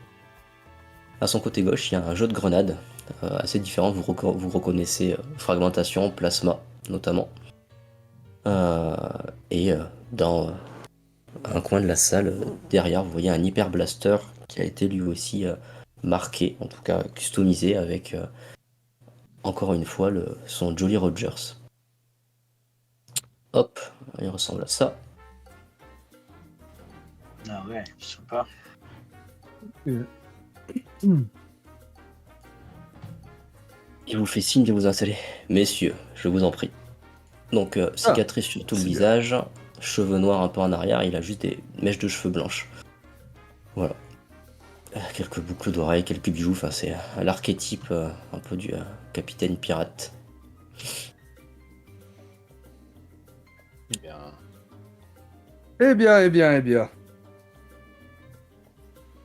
à son côté gauche, il y a un jeu de grenades assez différent. Vous reconnaissez fragmentation, plasma notamment. Et dans un coin de la salle, derrière, vous voyez un hyper blaster qui a été lui aussi marqué, en tout cas customisé avec encore une fois son Jolly Rogers. Hop, il ressemble à ça. Ah ouais, sympa. Il vous fait signe de vous installer. Messieurs, je vous en prie. Donc, cicatrice sur tout le c'est bien. visage, cheveux noirs un peu en arrière, il a juste des mèches de cheveux blanches. Voilà. Quelques boucles d'oreilles, quelques bijoux, enfin c'est l'archétype un peu du capitaine pirate. Eh bien, Eh bien, eh bien, eh bien.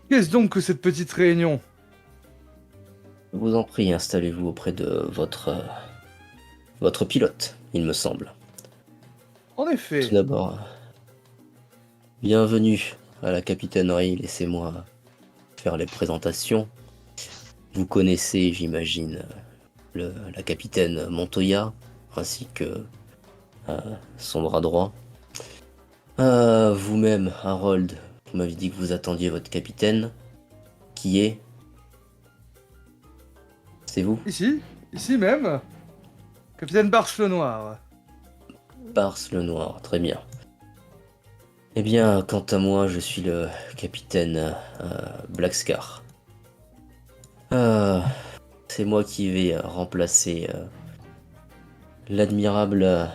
Qu'est-ce donc que cette petite réunion? Je vous en prie, installez-vous auprès de votre pilote, il me semble. En Tout effet. d'abord, bienvenue à la capitainerie, laissez-moi faire les présentations. Vous connaissez, j'imagine, la capitaine Montoya, ainsi que son bras droit. Vous-même, Harold, vous m'avez dit que vous attendiez votre capitaine, qui est... C'est vous? Ici même. Capitaine Barche le Noir. Bars le Noir, très bien. Eh bien, quant à moi, je suis le capitaine Blackscar. C'est moi qui vais remplacer l'admirable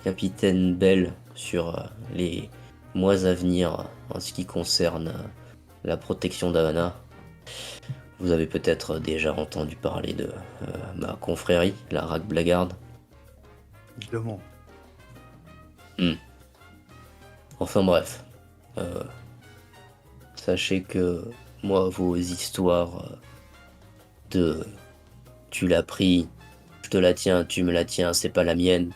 capitaine Bell sur les mois à venir en ce qui concerne la protection d'Havana. Vous avez peut-être déjà entendu parler de ma confrérie, la Rack Blackguard. Évidemment. Enfin bref, sachez que moi, vos histoires de tu l'as pris, je te la tiens, tu me la tiens, c'est pas la mienne,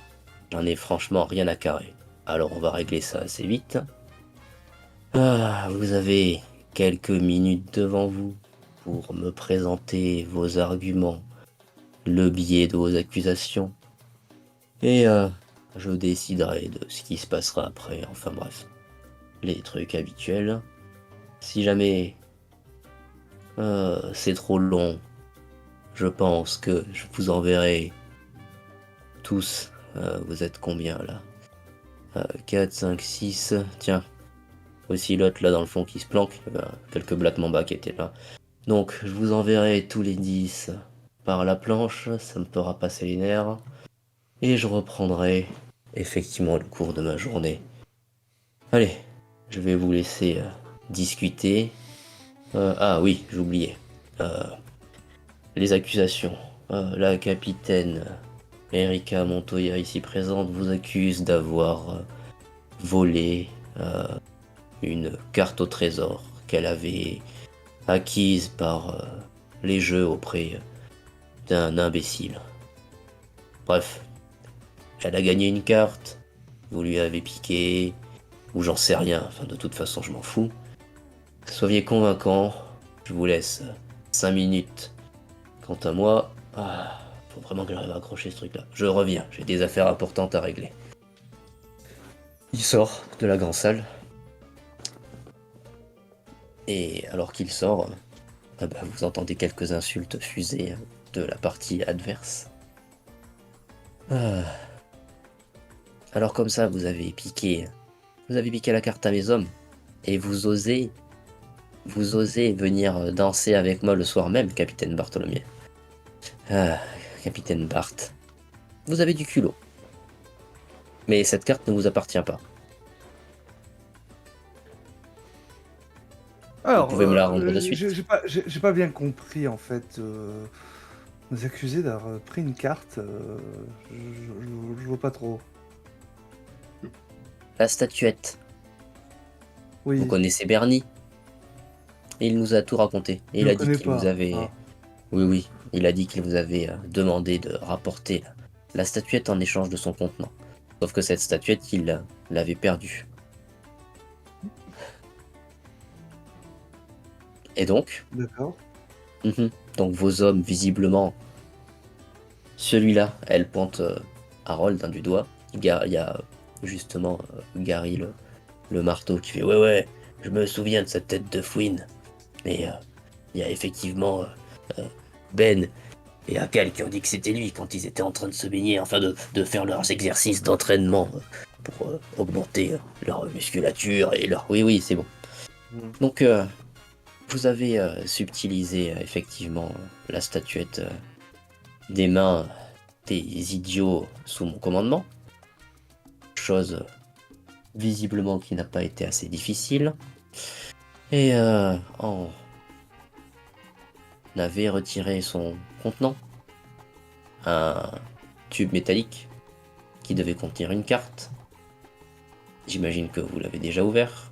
j'en ai franchement rien à carrer. Alors on va régler ça assez vite. Vous avez quelques minutes devant vous pour me présenter vos arguments, le biais de vos accusations, et je déciderai de ce qui se passera après, enfin bref, les trucs habituels. Si jamais c'est trop long, je pense que je vous enverrai tous. Vous êtes combien là? 4, 5, 6. Tiens, aussi l'autre là dans le fond qui se planque. Il y avait quelques blattements bas qui étaient là. Donc je vous enverrai tous les 10 par la planche. Ça me fera passer les nerfs. Et je reprendrai effectivement le cours de ma journée. Allez, je vais vous laisser discuter. Ah oui, j'oubliais. Les accusations. La capitaine Erika Montoya, ici présente, vous accuse d'avoir volé une carte au trésor qu'elle avait acquise par les jeux auprès d'un imbécile. Bref, elle a gagné une carte, vous lui avez piqué, ou j'en sais rien, enfin de toute façon je m'en fous. Soyez convaincant, je vous laisse 5 minutes. Quant à moi, faut vraiment que j'arrive à accrocher ce truc-là. Je reviens, j'ai des affaires importantes à régler. Il sort de la grande salle. Et alors qu'il sort, vous entendez quelques insultes fusées de la partie adverse. Alors comme ça, vous avez piqué la carte à mes hommes. Et vous osez venir danser avec moi le soir même, capitaine Bartholomew. Capitaine Bart, vous avez du culot. Mais cette carte ne vous appartient pas. Alors, pouvez me la rendre de suite. J'ai pas bien compris en fait. Nous accuser d'avoir pris une carte. Je vois pas trop. La statuette. Oui. Vous connaissez Bernie? Il nous a tout raconté. Et il a dit qu'il vous avait... Oui, il a dit qu'il vous avait demandé de rapporter la statuette en échange de son contenant. Sauf que cette statuette, il l'avait perdue. Et donc, D'accord. donc vos hommes, visiblement, celui-là, elle pointe Harold du doigt. Il y a justement Gary le marteau qui fait ouais, je me souviens de cette tête de fouine. Mais il y a effectivement Ben et Akal qui ont dit que c'était lui quand ils étaient en train de se baigner, enfin de faire leurs exercices d'entraînement pour augmenter leur musculature et leur... Oui, c'est bon. Donc, vous avez subtilisé effectivement la statuette des mains des idiots sous mon commandement. Chose visiblement qui n'a pas été assez difficile. Et on avait retiré son contenant. Un tube métallique qui devait contenir une carte. J'imagine que vous l'avez déjà ouvert.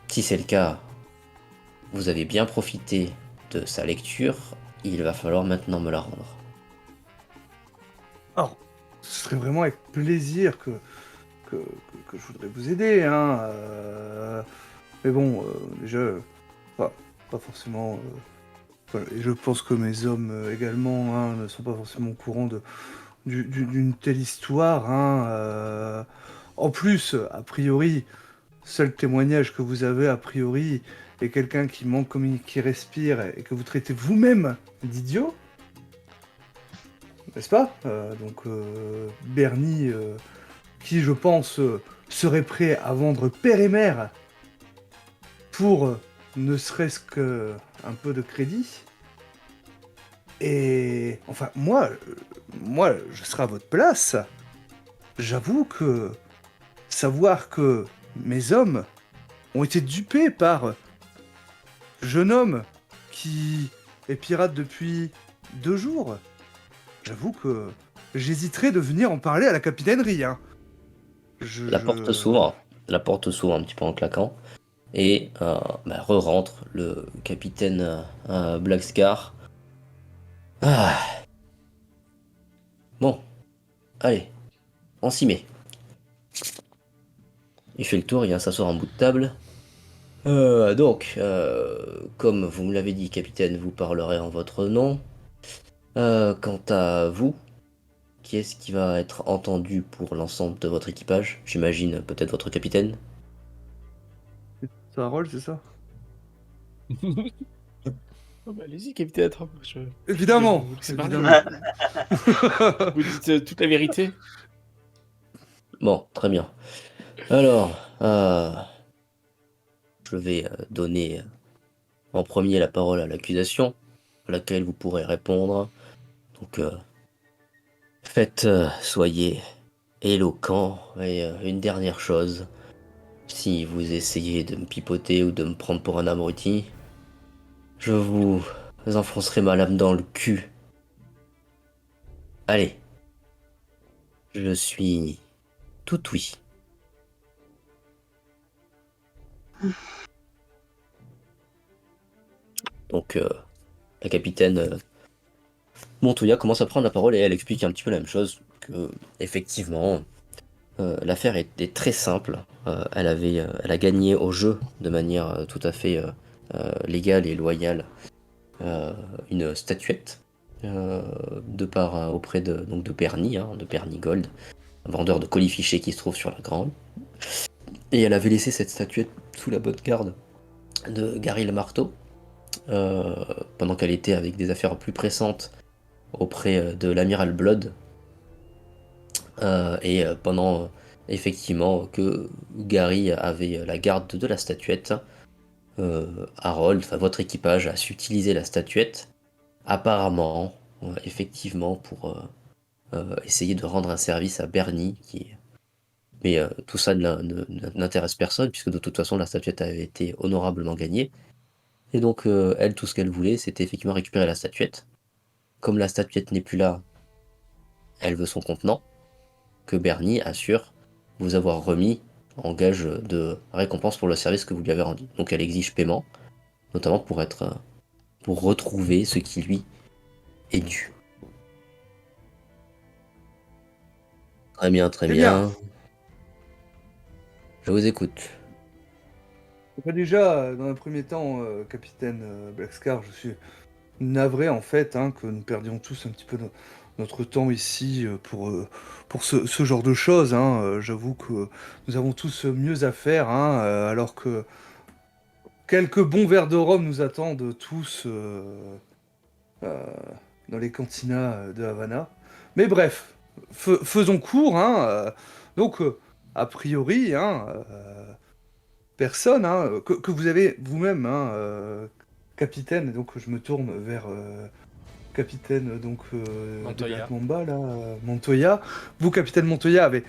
Si c'est le cas, vous avez bien profité de sa lecture. Il va falloir maintenant me la rendre. Alors, ce serait vraiment avec plaisir que je voudrais vous aider, hein. Mais bon, déjà, pas forcément. Voilà. Et je pense que mes hommes également hein, ne sont pas forcément au courant d'une telle histoire. Hein. En plus, a priori, seul témoignage que vous avez, a priori, est quelqu'un qui manque comme qui respire et que vous traitez vous-même d'idiot. N'est-ce pas? Donc, Bernie, qui, je pense, serait prêt à vendre père et mère pour ne serait-ce qu'un peu de crédit. Et enfin, moi, je serai à votre place. J'avoue que savoir que mes hommes ont été dupés par jeune homme qui est pirate depuis 2 jours, j'avoue que j'hésiterais de venir en parler à la capitainerie. Hein. La porte s'ouvre un petit peu en claquant. Et re-rentre le capitaine Blackscar. Bon, allez, on s'y met. Il fait le tour, il vient s'asseoir en bout de table. Comme vous me l'avez dit, capitaine, vous parlerez en votre nom. Quant à vous, qui est-ce qui va être entendu pour l'ensemble de votre équipage? J'imagine peut-être votre capitaine. Ça Harold, c'est ça? Oh, bah, allez-y, capitaine. Évidemment, vous laissez parler. évidemment. Vous dites toute la vérité. Bon, très bien. Alors, je vais donner en premier la parole à l'accusation, à laquelle vous pourrez répondre. Donc, soyez éloquent. Et une dernière chose, si vous essayez de me pipoter ou de me prendre pour un abruti, je vous enfoncerai ma lame dans le cul. Allez, je suis tout oui. Donc, la capitaine Montoya commence à prendre la parole et elle explique un petit peu la même chose, que effectivement, l'affaire est très simple. Elle a gagné au jeu de manière tout à fait légale et loyale une statuette auprès de Bernie, de Bernie Gold, un vendeur de colis fichés qui se trouve sur la Grande. Et elle avait laissé cette statuette sous la bonne garde de Gary le Marteau, pendant qu'elle était avec des affaires plus pressantes auprès de l'amiral Blood, et pendant effectivement que Gary avait la garde de la statuette, Harold, enfin votre équipage, a su utiliser la statuette, apparemment, effectivement, pour essayer de rendre un service à Bernie, mais tout ça n'intéresse personne, puisque de toute façon la statuette avait été honorablement gagnée. Et donc elle, tout ce qu'elle voulait, c'était effectivement récupérer la statuette. Comme la statuette n'est plus là, elle veut son contenant, que Bernie assure vous avoir remis en gage de récompense pour le service que vous lui avez rendu. Donc elle exige paiement, notamment pour retrouver ce qui lui est dû. Très bien, très Très bien. Je vous écoute. Déjà, dans un premier temps, capitaine Blackscar, je suis navré en fait que nous perdions tous un petit peu notre temps ici pour ce genre de choses. J'avoue que nous avons tous mieux à faire, alors que quelques bons verres de rhum nous attendent tous euh, dans les cantinas de Havana. Mais bref, faisons court. A priori, personne que vous avez vous-même, capitaine, et donc je me tourne vers capitaine Montoya. de Black Mamba, là, Montoya. Vous, capitaine Montoya, avez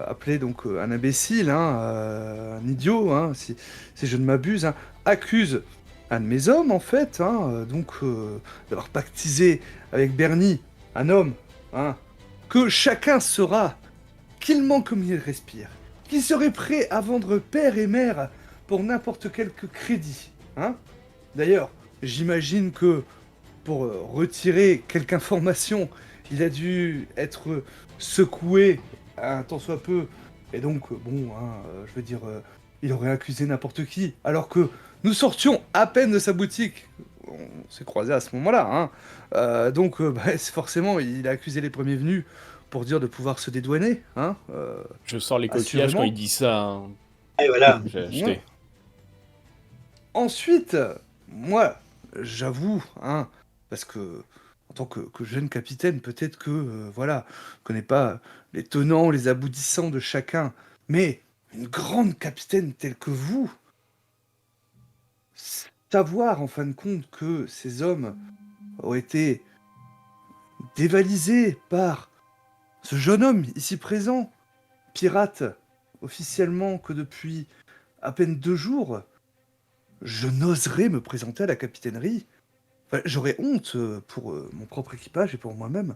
appelé donc un imbécile, un idiot, si je ne m'abuse, accuse un de mes hommes, en fait, d'avoir pactisé avec Bernie, un homme, que chacun saura qu'il ment comme il respire, qu'il serait prêt à vendre père et mère pour n'importe quel crédit. D'ailleurs, j'imagine que pour retirer quelque information, il a dû être secoué un tant soit peu. Et donc, je veux dire, il aurait accusé n'importe qui. Alors que nous sortions à peine de sa boutique. On s'est croisés à ce moment-là. Forcément, il a accusé les premiers venus pour dire de pouvoir se dédouaner. Je sors les coquillages quand Assurément. il dit ça. Hein. Et voilà. J'ai acheté. Ensuite, moi, j'avoue, parce que en tant que jeune capitaine, peut-être que, je connais pas les tenants, les aboutissants de chacun, mais une grande capitaine telle que vous, savoir en fin de compte que ces hommes ont été dévalisés par ce jeune homme ici présent, pirate officiellement que depuis à peine 2 jours, je n'oserais me présenter à la capitainerie. Enfin, j'aurais honte pour mon propre équipage et pour moi-même.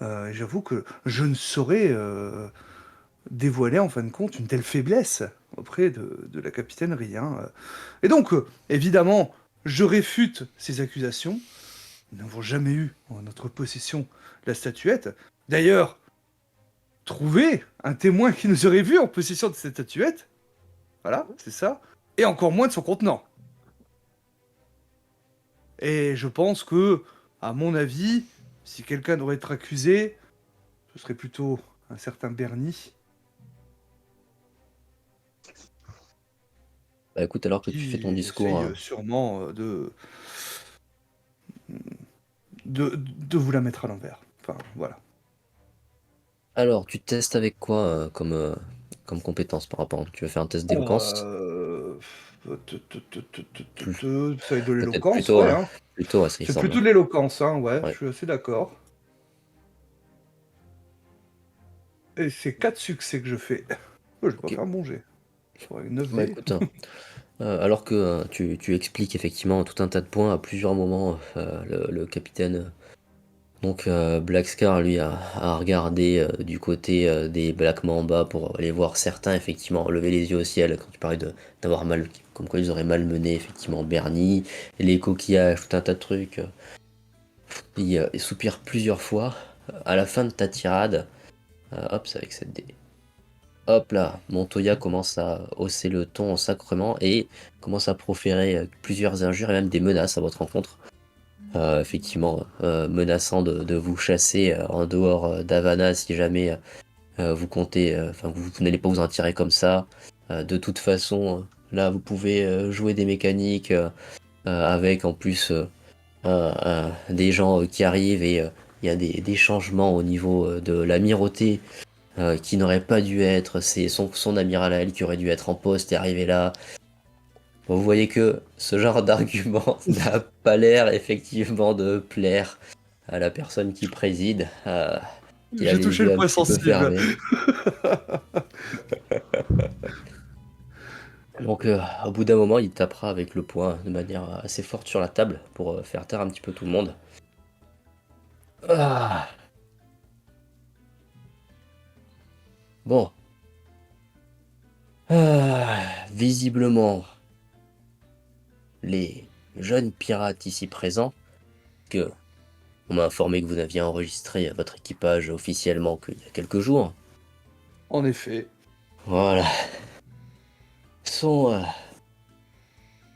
Et j'avoue que je ne saurais dévoiler en fin de compte une telle faiblesse auprès de la capitainerie. Et donc, évidemment, je réfute ces accusations. Nous n'avons jamais eu en notre possession la statuette. D'ailleurs, trouver un témoin qui nous aurait vu en possession de cette statuette, voilà, c'est ça. et encore moins de son contenant. Et je pense que, à mon avis, si quelqu'un devrait être accusé, ce serait plutôt un certain Bernie, Bah écoute, alors que tu fais ton qui discours, essaye sûrement de vous la mettre à l'envers. Enfin, voilà. alors tu testes avec quoi comme compétence par rapport? Tu veux faire un test d'éloquence? Euh, Plus- Ça va être de Peut-être l'éloquence, ouais, hein. plutôt, ouais, ça il C'est semble. plutôt de l'éloquence, hein, ouais, je Ouais. suis assez d'accord. Et c'est 4 succès que je fais. Oh, je vais pas Ok. faire bon jet. Faudrait 9 Bah dés. écoute, alors que tu expliques effectivement tout un tas de points à plusieurs moments, le capitaine Black Scar lui a regardé du côté des Black Mamba pour aller voir certains effectivement lever les yeux au ciel quand tu parlais d'avoir mal, comme quoi ils auraient malmené effectivement Bernie, les coquillages, tout un tas de trucs. Il soupire plusieurs fois. À la fin de ta tirade, hop, c'est avec cette dé. Hop là, Montoya commence à hausser le ton sacrement et commence à proférer plusieurs injures et même des menaces à votre rencontre. Effectivement, menaçant de vous chasser en dehors d'Havana si jamais vous comptez, enfin vous n'allez pas vous en tirer comme ça. De toute façon, là vous pouvez jouer des mécaniques avec en plus des gens qui arrivent et il y a des changements au niveau de l'amirauté qui n'aurait pas dû être, c'est son amiral à elle qui aurait dû être en poste et arriver là. Bon, vous voyez que ce genre d'argument n'a pas l'air effectivement de plaire à la personne qui préside, qui a J'ai les touché le yeux un point petit peu sensible. fermés. Au bout d'un moment, il tapera avec le poing de manière assez forte sur la table pour faire taire un petit peu tout le monde. Ah, bon. Visiblement, les jeunes pirates ici présents, que on m'a informé que vous n'aviez enregistré votre équipage officiellement qu'il y a quelques jours, En effet. voilà, sont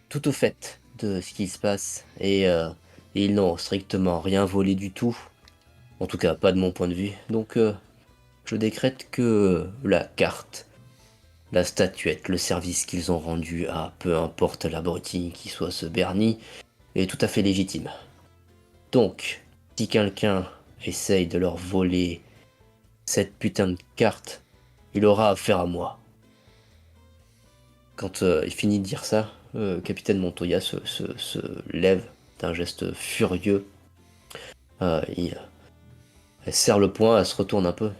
tout au fait de ce qui se passe et ils n'ont strictement rien volé du tout, en tout cas pas de mon point de vue. Je décrète que la carte, la statuette, le service qu'ils ont rendu à peu importe l'abruti qui soit ce Bernie, est tout à fait légitime. Donc, si quelqu'un essaye de leur voler cette putain de carte, il aura affaire à moi. Quand il finit de dire ça, Capitaine Montoya se lève d'un geste furieux. Elle serre le poing, elle se retourne un peu.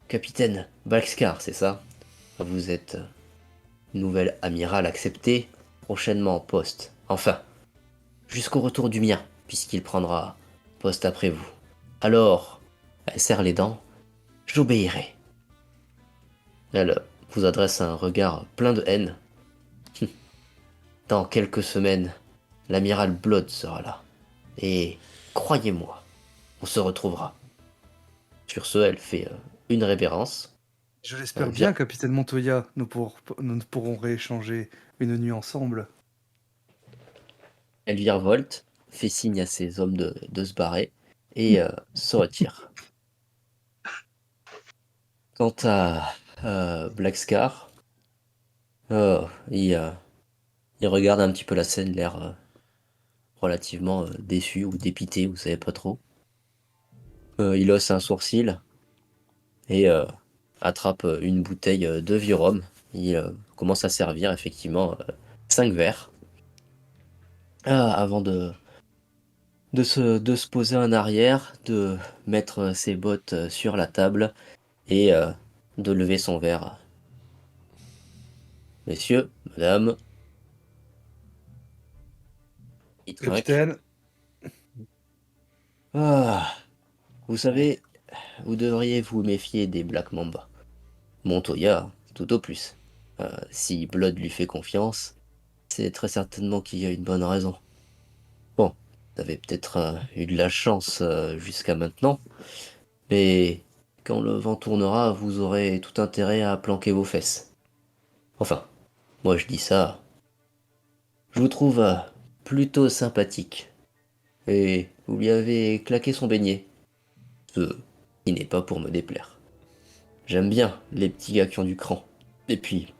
Capitaine Balkscar, c'est ça? Vous êtes nouvelle amiral acceptée, prochainement en poste. Enfin, jusqu'au retour du mien, puisqu'il prendra poste après vous. Alors, elle serre les dents, j'obéirai. Elle vous adresse un regard plein de haine. Dans quelques semaines, l'amiral Blood sera là. Et croyez-moi, on se retrouvera. Sur ce, elle fait une révérence. Je l'espère Vient, bien, capitaine Montoya. Nous pourrons rééchanger une nuit ensemble. elle virevolte, fait signe à ses hommes de se barrer et se retire. Quant à Black Scar, euh, il, euh, il regarde un petit peu la scène, l'air relativement déçu ou dépité, vous savez pas trop. Il hausse un sourcil et attrape une bouteille de vieux rhum. Il commence à servir effectivement 5 verres avant de se poser en arrière, de mettre ses bottes sur la table et de lever son verre. Messieurs, madame, il trinque. Capitaine, Ah, vous savez, vous devriez vous méfier des Black Mamba. Montoya, tout au plus. Si Blood lui fait confiance, c'est très certainement qu'il y a une bonne raison. Bon, vous avez peut-être eu de la chance jusqu'à maintenant, mais quand le vent tournera, vous aurez tout intérêt à planquer vos fesses. Enfin, moi je dis ça, je vous trouve plutôt sympathique. Et vous lui avez claqué son beignet. Ce qui n'est pas pour me déplaire. J'aime bien les petits gars qui ont du cran. Et puis,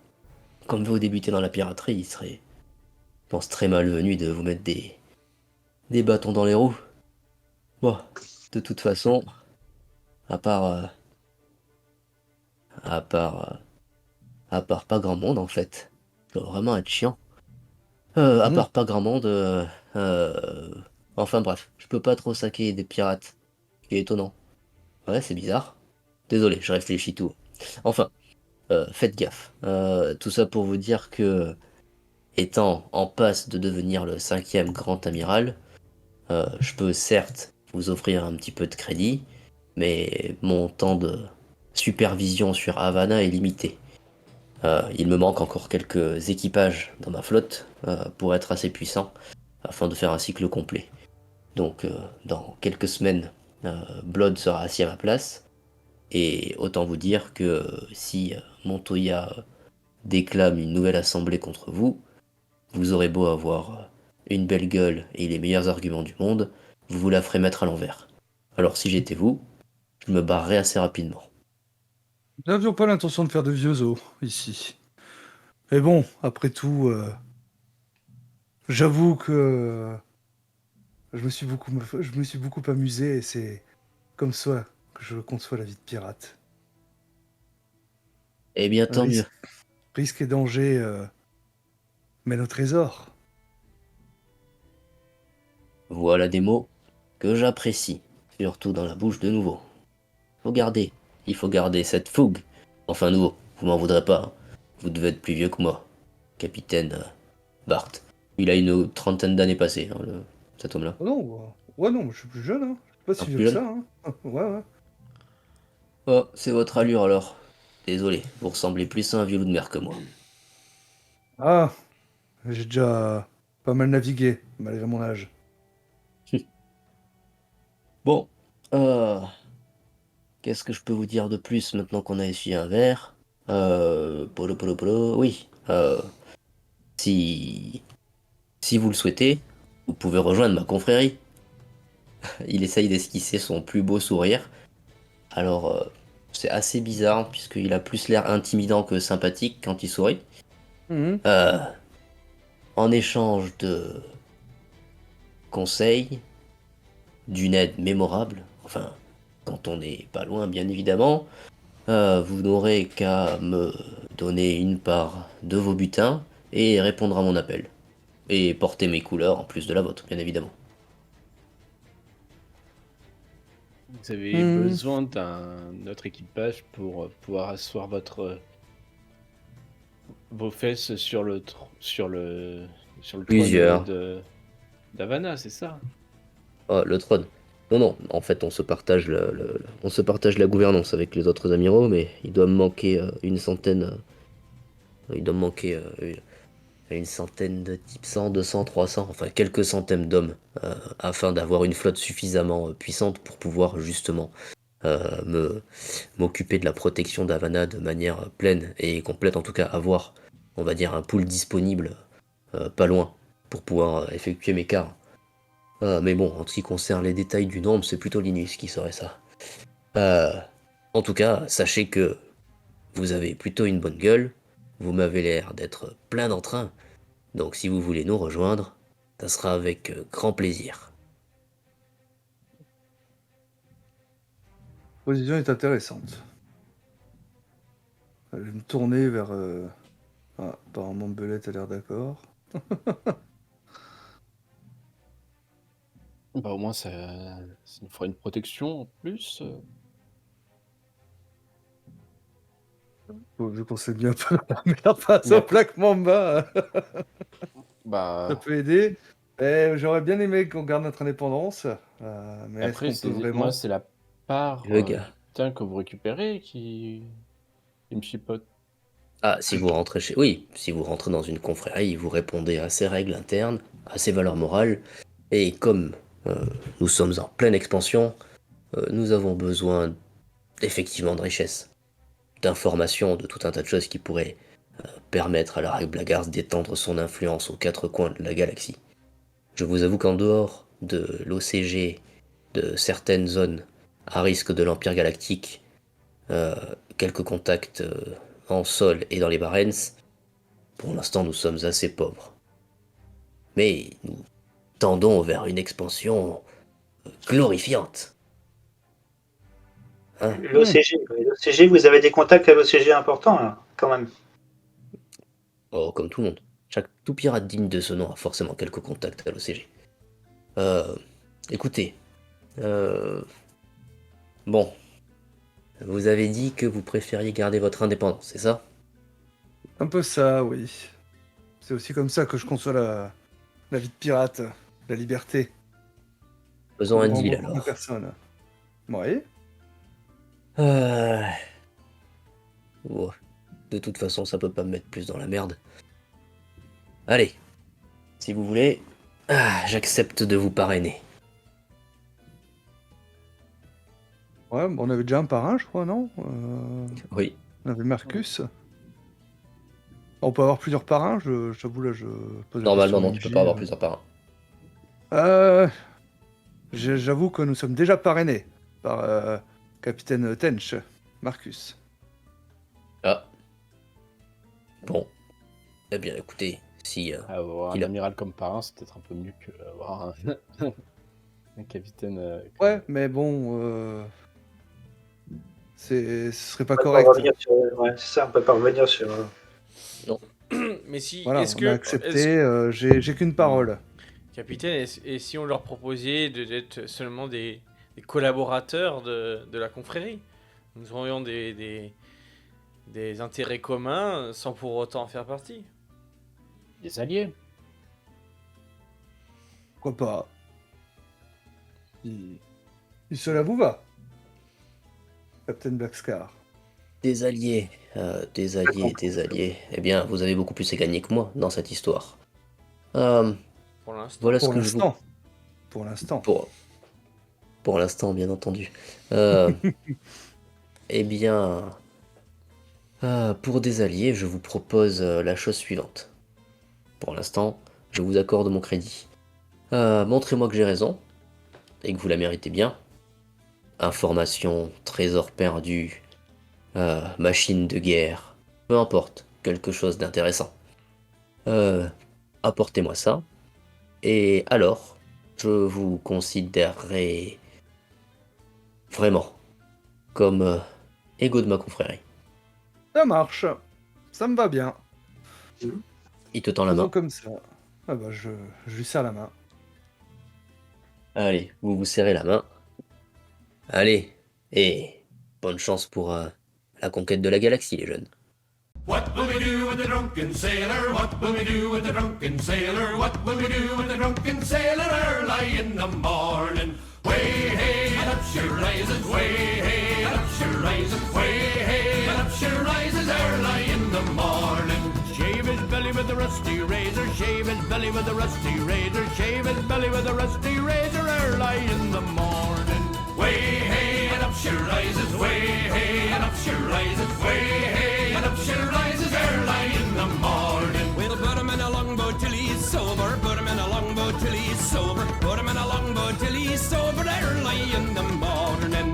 comme vous débutez dans la piraterie, il serait, je pense, très malvenu de vous mettre des bâtons dans les roues. Bon, de toute façon, à part, à part, à part pas grand monde en fait. Ça doit vraiment être chiant. À Mhm. part pas grand monde, euh, enfin bref, je peux pas trop saquer des pirates. Ce qui est étonnant. Ouais, c'est bizarre. Désolé, je réfléchis tout. Enfin, faites gaffe. Tout ça pour vous dire que, étant en passe de devenir le 5e grand amiral, je peux certes vous offrir un petit peu de crédit, mais mon temps de supervision sur Havana est limité. Il me manque encore quelques équipages dans ma flotte pour être assez puissant afin de faire un cycle complet. Donc, dans quelques semaines, Blood sera assis à ma place. Et autant vous dire que si Montoya déclame une nouvelle assemblée contre vous, vous aurez beau avoir une belle gueule et les meilleurs arguments du monde, vous vous la ferez mettre à l'envers. Alors si j'étais vous, je me barrerais assez rapidement. Nous n'avions pas l'intention de faire de vieux os ici. Mais bon, après tout, j'avoue que je me suis beaucoup amusé et c'est comme ça que je conçois la vie de pirate. Eh bien tant mieux. Risque, risque et danger mènent au trésor. Voilà des mots que j'apprécie, surtout dans la bouche de nouveau. Faut garder, il faut garder cette fougue. Enfin nouveau, vous m'en voudrez pas, hein. Vous devez être plus vieux que moi, capitaine Bart. Il a une trentaine d'années passées, hein, cet homme-là. Oh non, ouais, non, je suis plus jeune, hein. Je suis pas Un si vieux plus que jeune? ça, hein. Ouais, ouais. Oh, c'est votre allure alors. Désolé, vous ressemblez plus à un vieux loup de mer que moi. Ah, j'ai déjà pas mal navigué, malgré mon âge. Bon, qu'est-ce que je peux vous dire de plus maintenant qu'on a essuyé un verre? Polo polo polo, oui. Si, si vous le souhaitez, vous pouvez rejoindre ma confrérie. Il essaye d'esquisser son plus beau sourire. Alors, c'est assez bizarre puisqu'il a plus l'air intimidant que sympathique quand il sourit. Mhm. Euh, En échange de conseils, d'une aide mémorable, enfin, quand on n'est pas loin, bien évidemment, vous n'aurez qu'à me donner une part de vos butins et répondre à mon appel. Et porter mes couleurs en plus de la vôtre, bien évidemment. Vous avez Mhm. besoin d'un autre équipage pour pouvoir asseoir vos fesses sur le trône Plusieurs. d'Havana, c'est ça? Oh, le trône. Non, non, en fait, on se partage on se partage la gouvernance avec les autres amiraux, mais il doit me manquer une centaine. Il doit me manquer une centaine de types, 100, 200, 300, enfin quelques centaines d'hommes, afin d'avoir une flotte suffisamment puissante pour pouvoir justement m'occuper de la protection d'Havana de manière pleine et complète, en tout cas avoir, on va dire, un pool disponible pas loin pour pouvoir effectuer mes quarts. Mais bon, en ce qui concerne les détails du nombre, c'est plutôt Linus qui saurait ça. Euh, En tout cas, sachez que vous avez plutôt une bonne gueule, vous m'avez l'air d'être plein d'entrain, donc si vous voulez nous rejoindre, ça sera avec grand plaisir. La position est intéressante. Je vais me tourner vers... Ah, apparemment, Belette a l'air d'accord. Bah, au moins, ça nous fera une protection en plus. Bon, vu qu'on s'est mis un peu dans la merde face Mais au après, plaquement de bas, ça bah, peut aider. Et j'aurais bien aimé qu'on garde notre indépendance, mais est-ce après, qu'on peut moi, vraiment? c'est la part Le gars. putain, que vous récupérez qui me chipote. Ah, si vous rentrez chez... Oui, si vous rentrez dans une confrérie, vous répondez à ses règles internes, à ses valeurs morales, et comme nous sommes en pleine expansion, nous avons besoin effectivement de richesses, d'informations, de tout un tas de choses qui pourraient permettre à la règle Blagards d'étendre son influence aux 4 coins de la galaxie. Je vous avoue qu'en dehors de l'OCG, de certaines zones à risque de l'Empire Galactique, quelques contacts en sol et dans les Barrens, pour l'instant nous sommes assez pauvres. Mais nous tendons vers une expansion glorifiante. Hein? L'OCG, vous avez des contacts à l'OCG importants, là, quand même. Oh, comme tout le monde. Tout pirate digne de ce nom a forcément quelques contacts à l'OCG. Écoutez. Bon. Vous avez dit que vous préfériez garder votre indépendance, c'est ça? Un peu ça, oui. C'est aussi comme ça que je conçois la vie de pirate, la liberté. Faisons un deal De alors. personne. Oui. Ouais. De toute façon, ça peut pas me mettre plus dans la merde. Allez. Si vous voulez, j'accepte de vous parrainer. Ouais, on avait déjà un parrain, je crois, non Oui. On avait Marcus. On peut avoir plusieurs parrains, j'avoue, là, je pose la Normalement, question non, à tu peux MJ. pas avoir plusieurs parrains. J'avoue que nous sommes déjà parrainés par Capitaine Tench, Marcus. Ah. Bon. Eh bien, écoutez, si... Avoir un Il a- amiral comme parrain, c'est peut-être un peu mieux qu'avoir un capitaine. Ouais, mais bon... ce serait pas On peut correct. revenir sur... Ouais, c'est ça, on peut pas revenir sur... Mais si, Voilà, est-ce on que, a accepté, j'ai qu'une parole. capitaine, et si on leur proposait d'être seulement des collaborateurs de la confrérie? Nous aurions des intérêts communs sans pour autant en faire partie. Des alliés. Pourquoi pas si cela vous va, Captain Blackscar. Des alliés. Des alliés. Eh bien, vous avez beaucoup plus à gagner que moi dans cette histoire. Pour l'instant. Voilà ce Pour que je vous... l'instant. Pour l'instant. Pour l'instant, bien entendu. Eh bien, pour des alliés, je vous propose la chose suivante. Pour l'instant, je vous accorde mon crédit. Montrez-moi que j'ai raison, et que vous la méritez bien. Information, trésor perdu, machine de guerre, peu importe, quelque chose d'intéressant. Apportez-moi ça, et alors, je vous considérerai vraiment comme égaux de ma confrérie. Ça marche. Ça me va bien. Il te tend la Faisons main. comme ça. Ah bah, je lui serre la main. Allez, vous vous serrez la main. Allez, et bonne chance pour la conquête de la galaxie, les jeunes. What will we do with the drunken sailor? What will we do with the drunken sailor? What will we do with the drunken sailor early in the morning? Way hey and up she rises, way hey and up she rises, way hey and up she rises early in the morning. Shave his belly with a rusty razor, shave his belly with a rusty razor, shave his belly with a rusty razor early in the morning. Way hey and up she rises, way hey and up she rises, way hey and up she rises early in the morning. We'll put him in a longboat till he's sober, put him in a longboat till he's sober, put him in a longboat till he's sober.